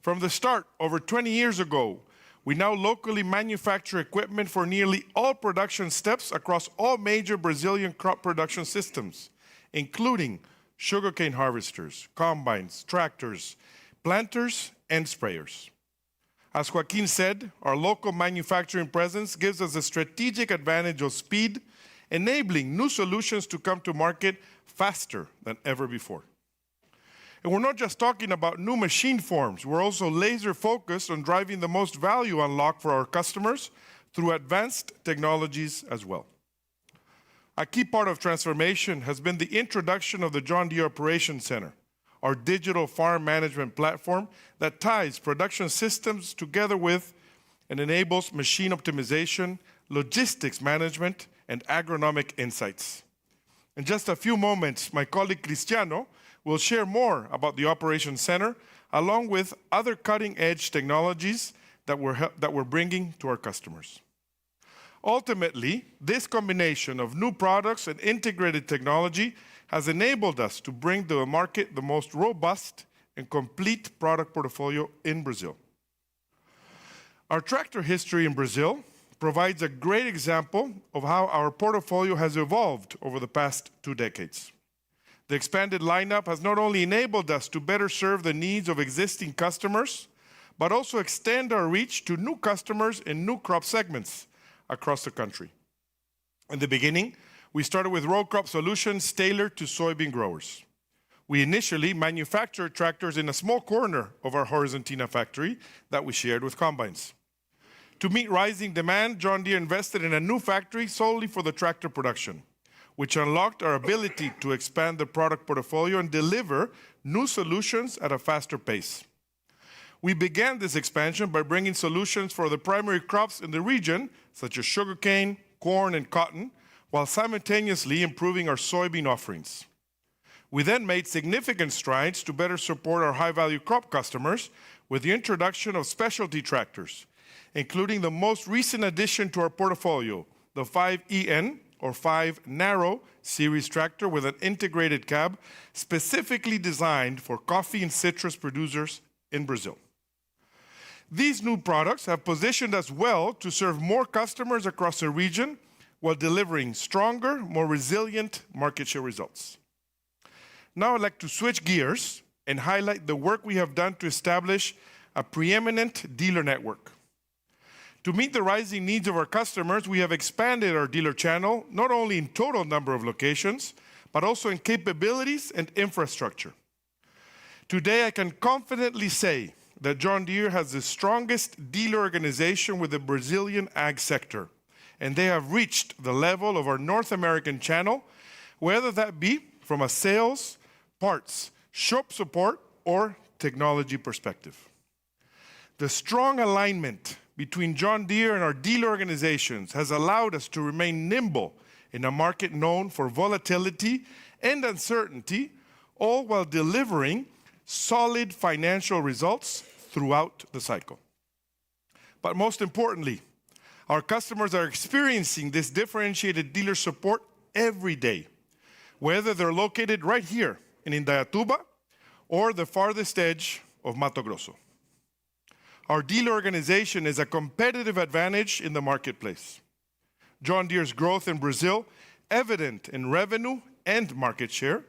H: From the start, over 20 years ago, we now locally manufacture equipment for nearly all production steps across all major Brazilian crop production systems, including sugarcane harvesters, combines, tractors, planters, and sprayers. As Joaquin said, our local manufacturing presence gives us a strategic advantage of speed, enabling new solutions to come to market faster than ever before. And we're not just talking about new machine forms, we're also laser focused on driving the most value unlocked for our customers through advanced technologies as well. A key part of transformation has been the introduction of the John Deere Operations Center, our digital farm management platform that ties production systems together with and enables machine optimization, logistics management, and agronomic insights. In just a few moments, my colleague Cristiano will share more about the Operations Center, along with other cutting-edge technologies that we're bringing to our customers. Ultimately, this combination of new products and integrated technology has enabled us to bring to the market the most robust and complete product portfolio in Brazil. Our tractor history in Brazil provides a great example of how our portfolio has evolved over the past 2 decades. The expanded lineup has not only enabled us to better serve the needs of existing customers, but also extend our reach to new customers in new crop segments across the country. In the beginning, we started with row crop solutions tailored to soybean growers. We initially manufactured tractors in a small corner of our Horizontina factory that we shared with combines. To meet rising demand, John Deere invested in a new factory solely for the tractor production, which unlocked our ability to expand the product portfolio and deliver new solutions at a faster pace. We began this expansion by bringing solutions for the primary crops in the region, such as sugarcane, corn, and cotton, while simultaneously improving our soybean offerings. We then made significant strides to better support our high-value crop customers with the introduction of specialty tractors, including the most recent addition to our portfolio, the 5EN, or 5 Narrow series tractor with an integrated cab specifically designed for coffee and citrus producers in Brazil. These new products have positioned us well to serve more customers across the region while delivering stronger, more resilient market share results. Now I'd like to switch gears and highlight the work we have done to establish a preeminent dealer network. To meet the rising needs of our customers, we have expanded our dealer channel, not only in total number of locations, but also in capabilities and infrastructure. Today, I can confidently say that John Deere has the strongest dealer organization with the Brazilian ag sector, and they have reached the level of our North American channel, whether that be from a sales, parts, shop support, or technology perspective. The strong alignment between John Deere and our dealer organizations has allowed us to remain nimble in a market known for volatility and uncertainty, all while delivering solid financial results throughout the cycle. But most importantly, our customers are experiencing this differentiated dealer support every day, whether they're located right here in Indaiatuba or the farthest edge of Mato Grosso. Our dealer organization is a competitive advantage in the marketplace. John Deere's growth in Brazil, evident in revenue and market share,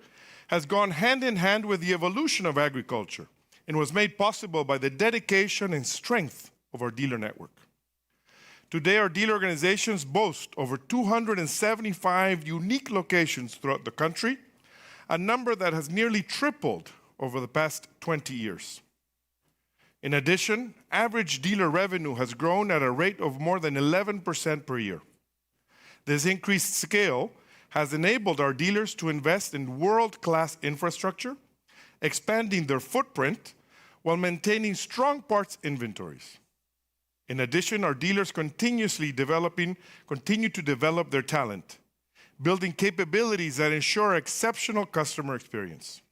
H: has gone hand in hand with the evolution of agriculture and was made possible by the dedication and strength of our dealer network. Today, our dealer organizations boast over 275 unique locations throughout the country, a number that has nearly tripled over the past 20 years. In addition, average dealer revenue has grown at a rate of more than 11% per year. This increased scale has enabled our dealers to invest in world-class infrastructure, expanding their footprint while maintaining strong parts inventories. In addition, our dealers continue to develop their talent, building capabilities that ensure exceptional customer experience.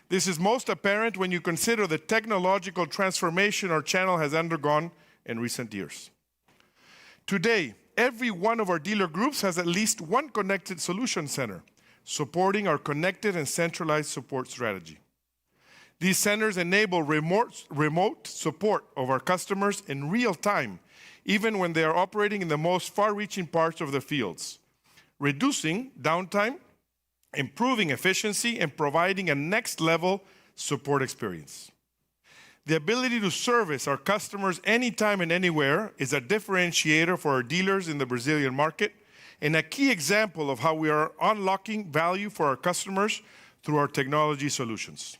H: This is most apparent when you consider the technological transformation our channel has undergone in recent years. Today, every one of our dealer groups has at least one connected solution center, supporting our connected and centralized support strategy. These centers enable remote support of our customers in real time, even when they are operating in the most far-reaching parts of the fields, reducing downtime, improving efficiency, and providing a next-level support experience. The ability to service our customers anytime and anywhere is a differentiator for our dealers in the Brazilian market and a key example of how we are unlocking value for our customers through our technology solutions.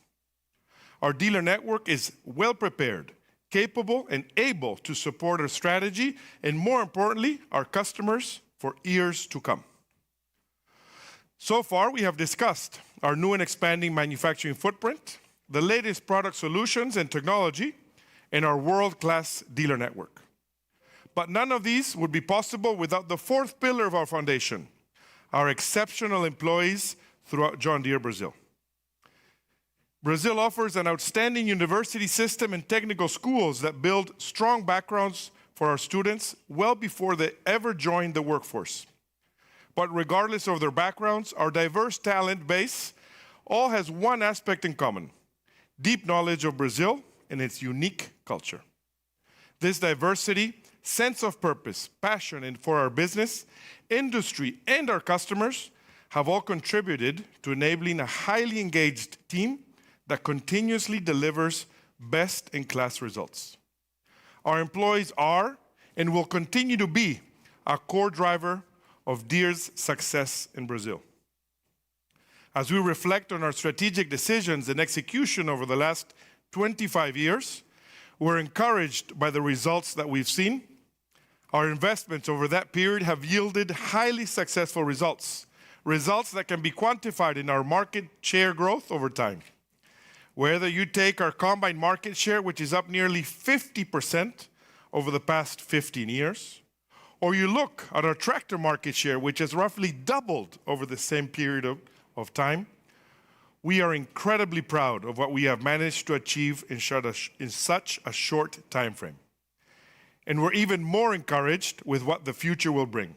H: Our dealer network is well prepared, capable, and able to support our strategy, and more importantly, our customers for years to come. So far, we have discussed our new and expanding manufacturing footprint, the latest product solutions and technology, and our world-class dealer network. But none of these would be possible without the fourth pillar of our foundation, our exceptional employees throughout John Deere Brazil. Brazil offers an outstanding university system and technical schools that build strong backgrounds for our students well before they ever join the workforce. But regardless of their backgrounds, our diverse talent base all has one aspect in common: deep knowledge of Brazil and its unique culture. This diversity, sense of purpose, passion for our business, industry, and our customers have all contributed to enabling a highly engaged team that continuously delivers best-in-class results. Our employees are and will continue to be a core driver of Deere's success in Brazil. As we reflect on our strategic decisions and execution over the last 25 years, we're encouraged by the results that we've seen. Our investments over that period have yielded highly successful results, results that can be quantified in our market share growth over time. Whether you take our combine market share, which is up nearly 50% over the past 15 years, or you look at our tractor market share, which has roughly doubled over the same period of time, we are incredibly proud of what we have managed to achieve in such a short time frame. And we're even more encouraged with what the future will bring.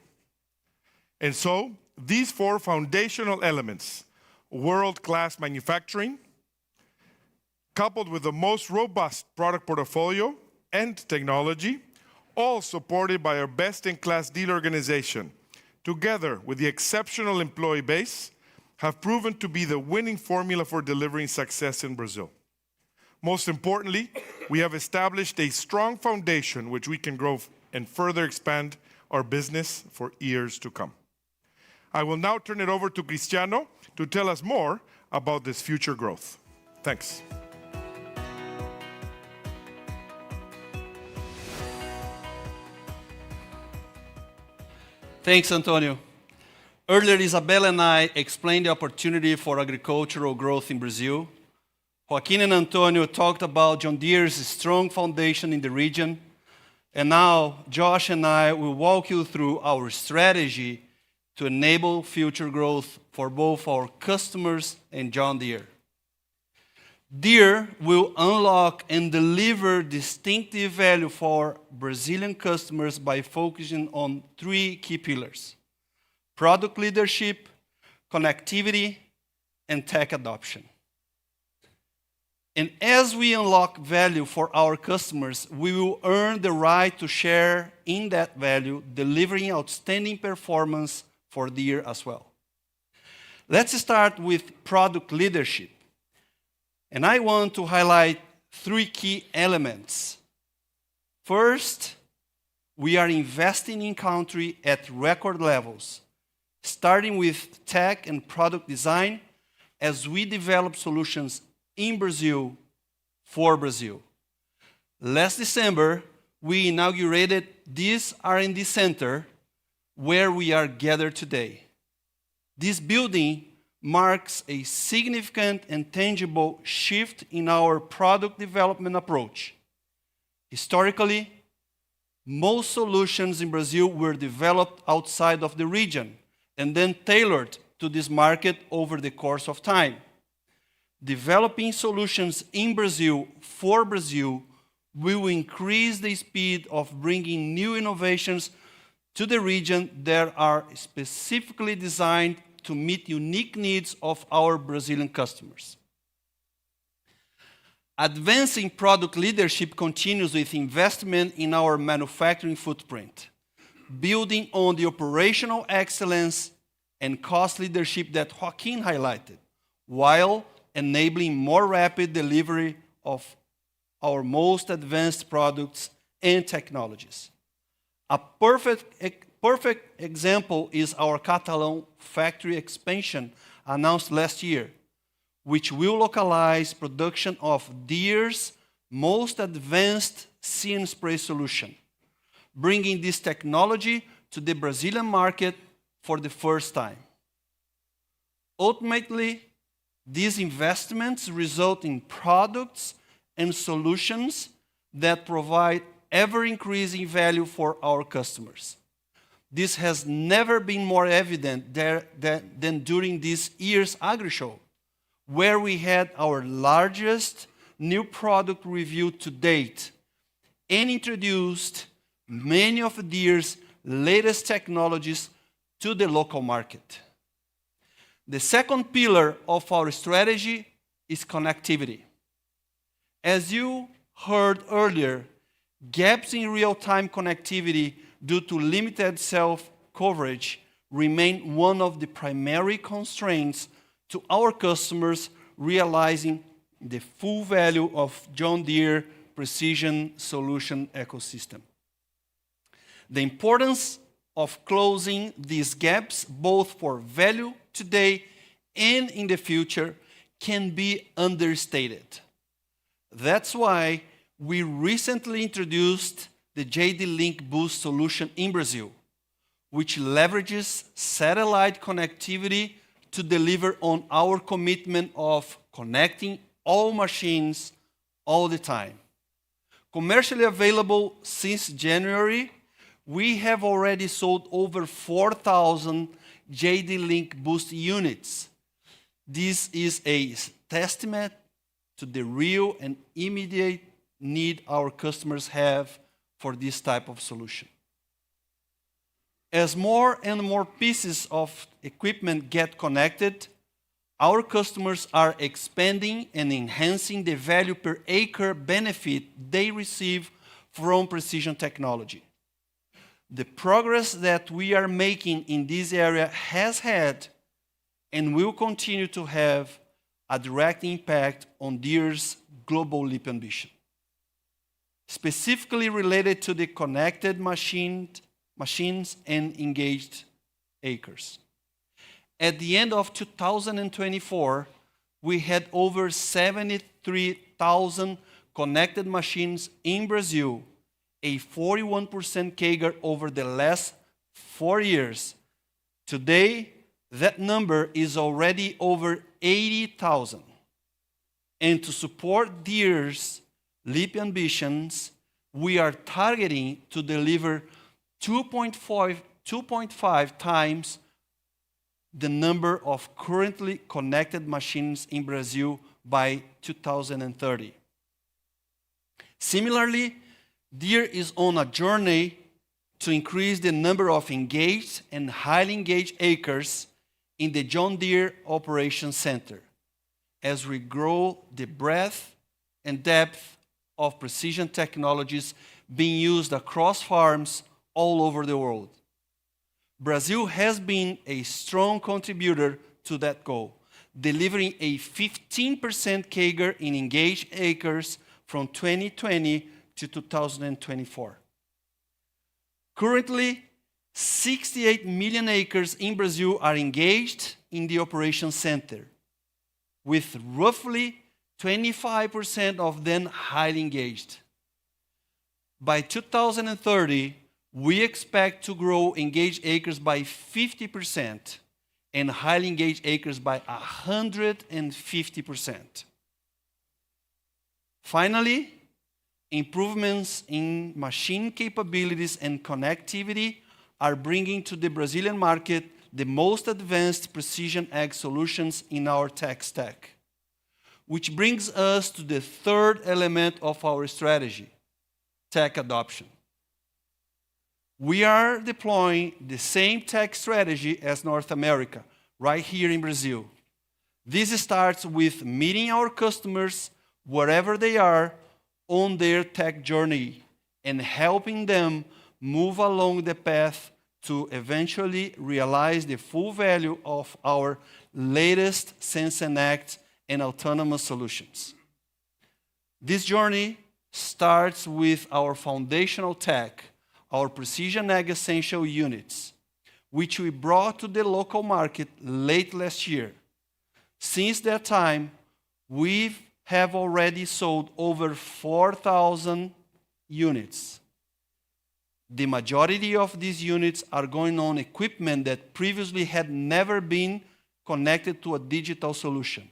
H: And so, these four foundational elements, world-class manufacturing, coupled with the most robust product portfolio and technology, all supported by our best-in-class dealer organization, together with the exceptional employee base, have proven to be the winning formula for delivering success in Brazil. Most importantly, we have established a strong foundation which we can grow and further expand our business for years to come. I will now turn it over to Cristiano to tell us more about this future growth. Thanks.
D: Thanks, Antonio. Earlier, Isabella and I explained the opportunity for agricultural growth in Brazil. Joaquin and Antonio talked about John Deere's strong foundation in the region. And now, Josh and I will walk you through our strategy to enable future growth for both our customers and John Deere. Deere will unlock and deliver distinctive value for Brazilian customers by focusing on three key pillars: product leadership, connectivity, and tech adoption. And as we unlock value for our customers, we will earn the right to share in that value, delivering outstanding performance for Deere as well. Let's start with product leadership. And I want to highlight three key elements. First, we are investing in country at record levels, starting with tech and product design as we develop solutions in Brazil for Brazil. Last December, we inaugurated this R&D center where we are gathered today. This building marks a significant and tangible shift in our product development approach. Historically, most solutions in Brazil were developed outside of the region and then tailored to this market over the course of time. Developing solutions in Brazil for Brazil will increase the speed of bringing new innovations to the region that are specifically designed to meet unique needs of our Brazilian customers. Advancing product leadership continues with investment in our manufacturing footprint, building on the operational excellence and cost leadership that Joaquin highlighted, while enabling more rapid delivery of our most advanced products and technologies. A perfect example is our Catalão factory expansion announced last year, which will localize production of Deere's most advanced See and Spray solution, bringing this technology to the Brazilian market for the first time. Ultimately, these investments result in products and solutions that provide ever-increasing value for our customers. This has never been more evident than during this year's Agri-Show, where we had our largest new product review to date and introduced many of Deere's latest technologies to the local market. The second pillar of our strategy is connectivity. As you heard earlier, gaps in real-time connectivity due to limited cell coverage remain one of the primary constraints to our customers realizing the full value of John Deere precision solution ecosystem. The importance of closing these gaps, both for value today and in the future can be understated. That's why we recently introduced the JD Link Boost solution in Brazil, which leverages satellite connectivity to deliver on our commitment of connecting all machines all the time. Commercially available since January, we have already sold over 4,000 JD Link Boost units. This is a testament to the real and immediate need our customers have for this type of solution. As more and more pieces of equipment get connected, our customers are expanding and enhancing the value per acre benefit they receive from precision technology. The progress that we are making in this area has had and will continue to have a direct impact on Deere's global leap ambition. Specifically related to the connected machines and engaged acres. At the end of 2024, we had over 73,000 connected machines in Brazil, a 41% CAGR over the last 4 years. Today, that number is already over 80,000. And to support Deere's leap ambitions, we are targeting to deliver 2.5 times the number of currently connected machines in Brazil by 2030. Similarly, Deere is on a journey to increase the number of engaged and highly engaged acres in the John Deere Operations Center as we grow the breadth and depth of precision technologies being used across farms all over the world. Brazil has been a strong contributor to that goal, delivering a 15% CAGR in engaged acres from 2020 to 2024. Currently, 68 million acres in Brazil are engaged in the Operations Center, with roughly 25% of them highly engaged. By 2030, we expect to grow engaged acres by 50% and highly engaged acres by 150%. Finally, improvements in machine capabilities and connectivity are bringing to the Brazilian market the most advanced precision ag solutions in our tech stack, which brings us to the third element of our strategy, tech adoption. We are deploying the same tech strategy as North America, right here in Brazil. This starts with meeting our customers wherever they are on their tech journey and helping them move along the path to eventually realize the full value of our latest Sense and Act and autonomous solutions. This journey starts with our foundational tech, our Precision Ag Essential units, which we brought to the local market late last year. Since that time, we have already sold over 4,000 units. The majority of these units are going on equipment that previously had never been connected to a digital solution.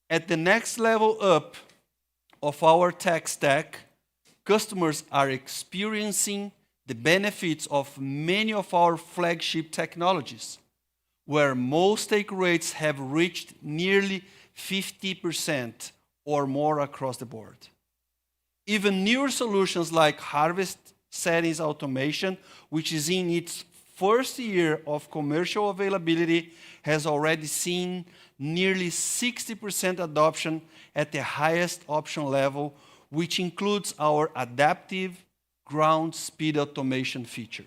D: At the next level up of our tech stack, customers are experiencing the benefits of many of our flagship technologies, where most take rates have reached nearly 50% or more across the board. Even newer solutions like harvest settings automation, which is in its first year of commercial availability, has already seen nearly 60% adoption at the highest option level, which includes our adaptive ground speed automation feature.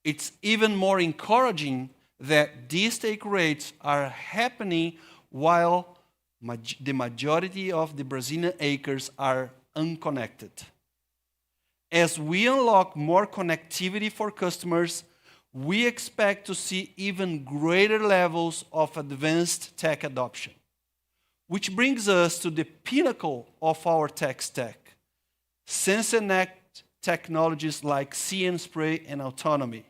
D: It's even more encouraging that these take rates are happening while the majority of the Brazilian acres are unconnected. As we unlock more connectivity for customers, we expect to see even greater levels of advanced tech adoption. Which brings us to the pinnacle of our tech stack, sense and act technologies like See and Spray and autonomy.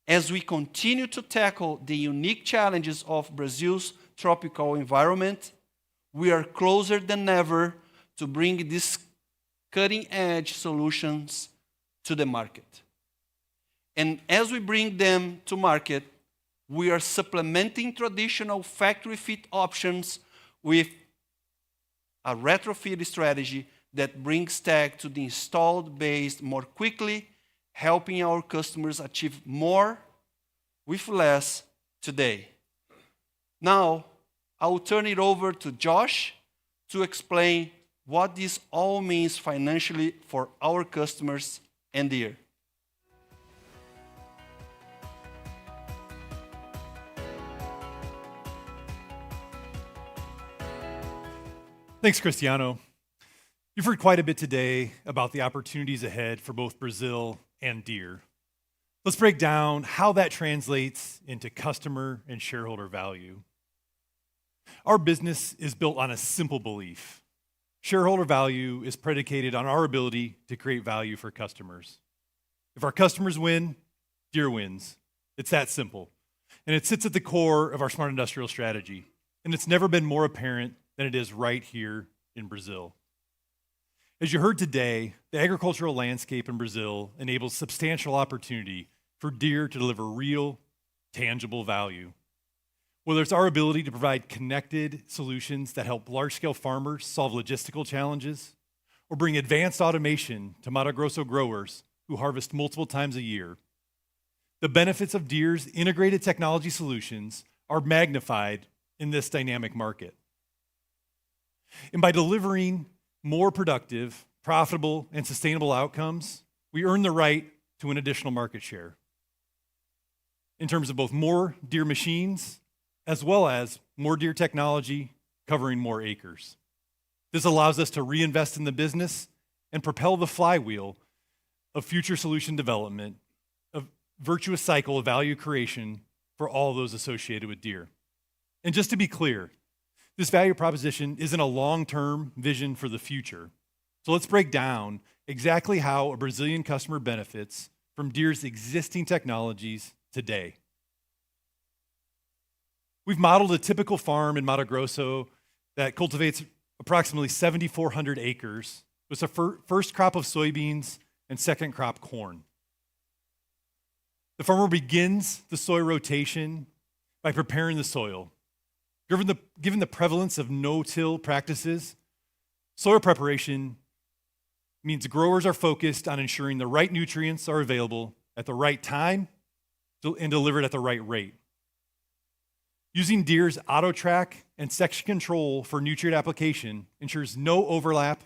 D: As we continue to tackle the unique challenges of Brazil's tropical environment, we are closer than ever to bring these cutting-edge solutions to the market. And as we bring them to market, we are supplementing traditional factory fit options with a retrofit strategy that brings tech to the installed base more quickly, helping our customers achieve more with less today. Now, I will turn it over to Josh to explain what this all means financially for our customers and Deere.
I: Thanks, Cristiano. You've heard quite a bit today about the opportunities ahead for both Brazil and Deere. Let's break down how that translates into customer and shareholder value. Our business is built on a simple belief. Shareholder value is predicated on our ability to create value for customers. If our customers win, Deere wins. It's that simple. And it sits at the core of our smart industrial strategy. And it's never been more apparent than it is right here in Brazil. As you heard today, the agricultural landscape in Brazil enables substantial opportunity for Deere to deliver real, tangible value. Whether it's our ability to provide connected solutions that help large-scale farmers solve logistical challenges, or bring advanced automation to Mato Grosso growers who harvest multiple times a year, the benefits of Deere's integrated technology solutions are magnified in this dynamic market. And by delivering more productive, profitable, and sustainable outcomes, we earn the right to an additional market share in terms of both more Deere machines as well as more Deere technology covering more acres. This allows us to reinvest in the business and propel the flywheel of future solution development, a virtuous cycle of value creation for all those associated with Deere. And just to be clear, this value proposition isn't a long-term vision for the future. So let's break down exactly how a Brazilian customer benefits from Deere's existing technologies today. We've modeled a typical farm in Mato Grosso that cultivates approximately 7,400 acres with a first crop of soybeans and second crop corn. The farmer begins the soy rotation by preparing the soil. Given the prevalence of no-till practices, soil preparation means growers are focused on ensuring the right nutrients are available at the right time and delivered at the right rate. Using Deere's auto-track and section control for nutrient application ensures no overlap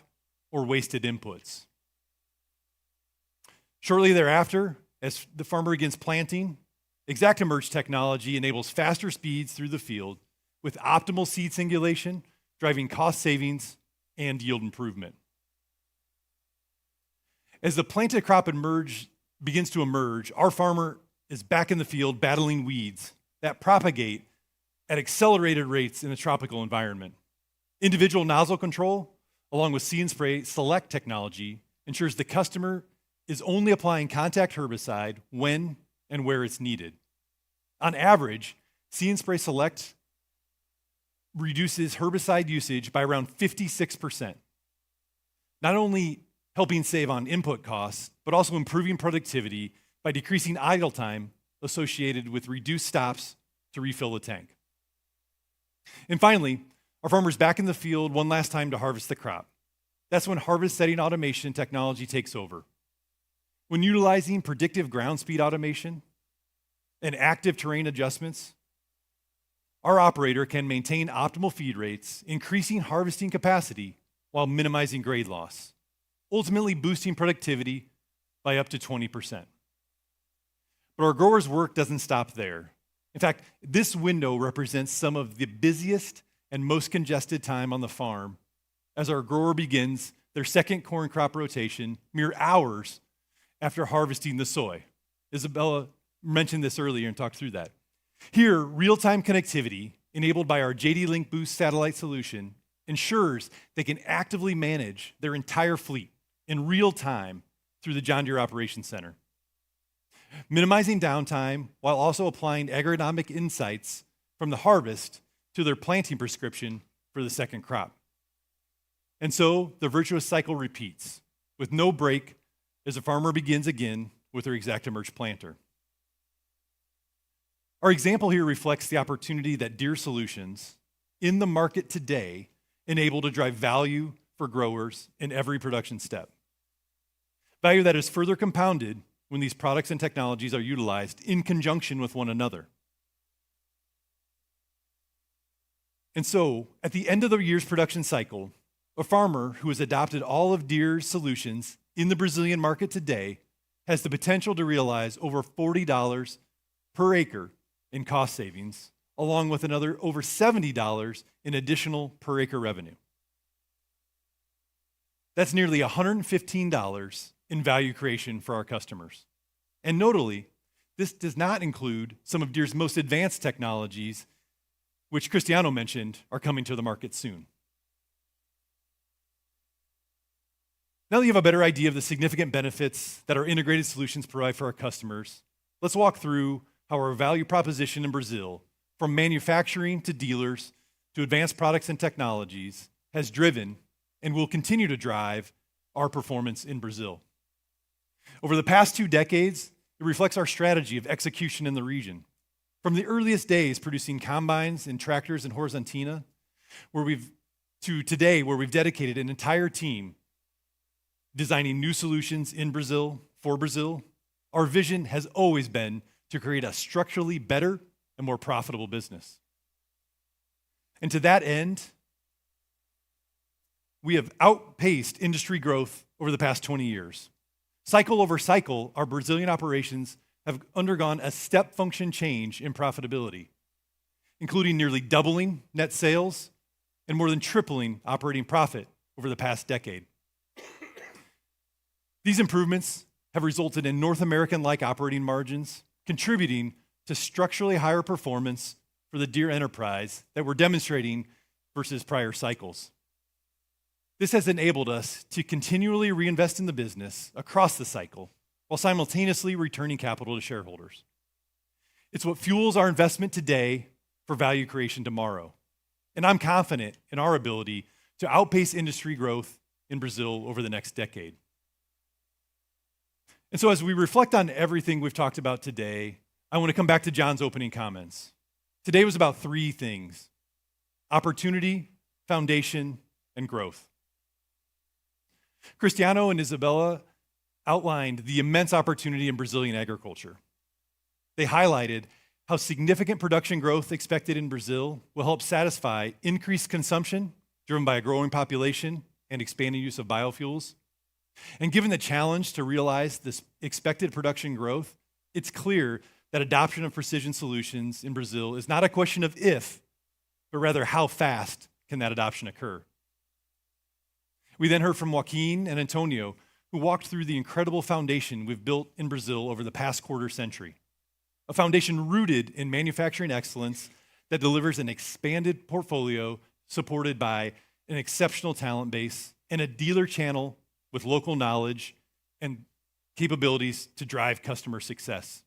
I: or wasted inputs. Shortly thereafter, as the farmer begins planting, ExactEmerge technology enables faster speeds through the field with optimal seed singulation, driving cost savings and yield improvement. As the planted crop begins to emerge, our farmer is back in the field battling weeds that propagate at accelerated rates in a tropical environment. Individual nozzle control, along with See and Spray Select technology, ensures the customer is only applying contact herbicide when and where it's needed. On average, See and Spray Select reduces herbicide usage by around 56%, not only helping save on input costs, but also improving productivity by decreasing idle time associated with reduced stops to refill the tank. And finally, our farmer's back in the field one last time to harvest the crop. That's when harvest setting automation technology takes over. When utilizing predictive ground speed automation and active terrain adjustments, our operator can maintain optimal feed rates, increasing harvesting capacity while minimizing grade loss, ultimately boosting productivity by up to 20%. But our growers' work doesn't stop there. In fact, this window represents some of the busiest and most congested time on the farm as our grower begins their second corn crop rotation mere hours after harvesting the soy. Isabella, mentioned this earlier and talked through that. Here, real-time connectivity enabled by our JD Link Boost satellite solution ensures they can actively manage their entire fleet in real time through the John Deere Operations Center, minimizing downtime while also applying agronomic insights from the harvest to their planting prescription for the second crop. And so the virtuous cycle repeats with no break as the farmer begins again with their ExactEmerge planter. Our example here reflects the opportunity that Deere solutions in the market today enable to drive value for growers in every production step. Value that is further compounded when these products and technologies are utilized in conjunction with one another. And so, at the end of the year's production cycle, a farmer who has adopted all of Deere's solutions in the Brazilian market today has the potential to realize over $40 per acre in cost savings, along with another over $70 in additional per acre revenue. That's nearly $115 in value creation for our customers. And notably, this does not include some of Deere's most advanced technologies, which Cristiano mentioned are coming to the market soon. Now that you have a better idea of the significant benefits that our integrated solutions provide for our customers, let's walk through how our value proposition in Brazil, from manufacturing to dealers to advanced products and technologies, has driven and will continue to drive our performance in Brazil. Over the past 2 decades, it reflects our strategy of execution in the region. From the earliest days producing combines and tractors in Horizontina, to today where we've dedicated an entire team designing new solutions in Brazil, for Brazil, our vision has always been to create a structurally better and more profitable business. And to that end, we have outpaced industry growth over the past 20 years. Cycle over cycle, our Brazilian operations have undergone a step function change in profitability, including nearly doubling net sales and more than tripling operating profit over the past decade. These improvements have resulted in North American-like operating margins, contributing to structurally higher performance for the Deere enterprise that we're demonstrating versus prior cycles. This has enabled us to continually reinvest in the business across the cycle while simultaneously returning capital to shareholders. It's what fuels our investment today for value creation tomorrow. And I'm confident in our ability to outpace industry growth in Brazil over the next decade. And so as we reflect on everything we've talked about today, I want to come back to John's opening comments. Today was about 3 things: opportunity, foundation, and growth. Cristiano and Isabella outlined the immense opportunity in Brazilian agriculture. They highlighted how significant production growth expected in Brazil will help satisfy increased consumption driven by a growing population and expanding use of biofuels. And given the challenge to realize this expected production growth, it's clear that adoption of precision solutions in Brazil is not a question of if, but rather how fast can that adoption occur. We then heard from Joaquin and Antonio, who walked through the incredible foundation we've built in Brazil over the past quarter century, a foundation rooted in manufacturing excellence that delivers an expanded portfolio supported by an exceptional talent base and a dealer channel with local knowledge and capabilities to drive customer success.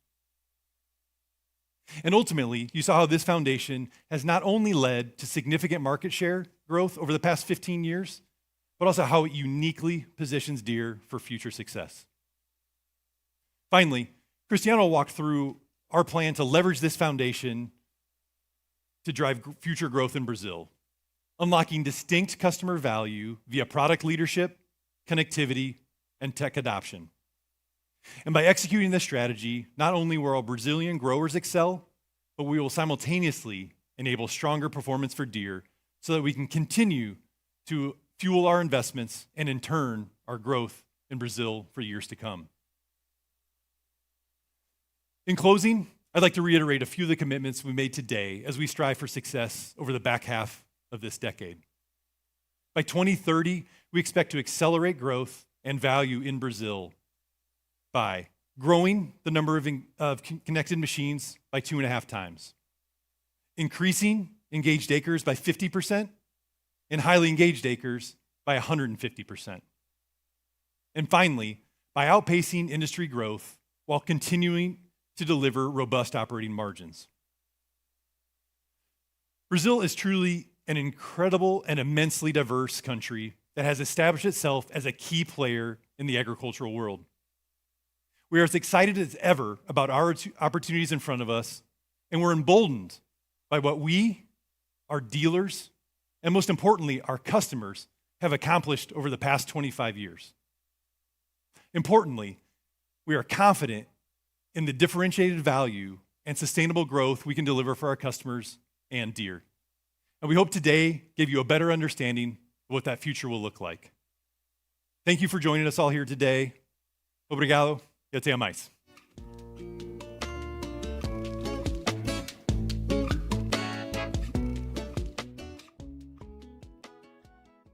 I: And ultimately, you saw how this foundation has not only led to significant market share growth over the past 15 years, but also how it uniquely positions Deere for future success. Finally, Cristiano walked through our plan to leverage this foundation to drive future growth in Brazil, unlocking distinct customer value via product leadership, connectivity, and tech adoption. And by executing this strategy, not only will our Brazilian growers excel, but we will simultaneously enable stronger performance for Deere so that we can continue to fuel our investments and in turn, our growth in Brazil for years to come. In closing, I'd like to reiterate a few of the commitments we made today as we strive for success over the back half of this decade. By 2030, we expect to accelerate growth and value in Brazil by growing the number of connected machines by 2.5 times, increasing engaged acres by 50%, and highly engaged acres by 150%. And finally, by outpacing industry growth while continuing to deliver robust operating margins. Brazil is truly an incredible and immensely diverse country that has established itself as a key player in the agricultural world. We are as excited as ever about our opportunities in front of us, and we're emboldened by what we, our dealers, and most importantly, our customers have accomplished over the past 25 years. Importantly, we are confident in the differentiated value and sustainable growth we can deliver for our customers and Deere. And we hope today gave you a better understanding of what that future will look like. Thank you for joining us all here today. Obrigado e até mais.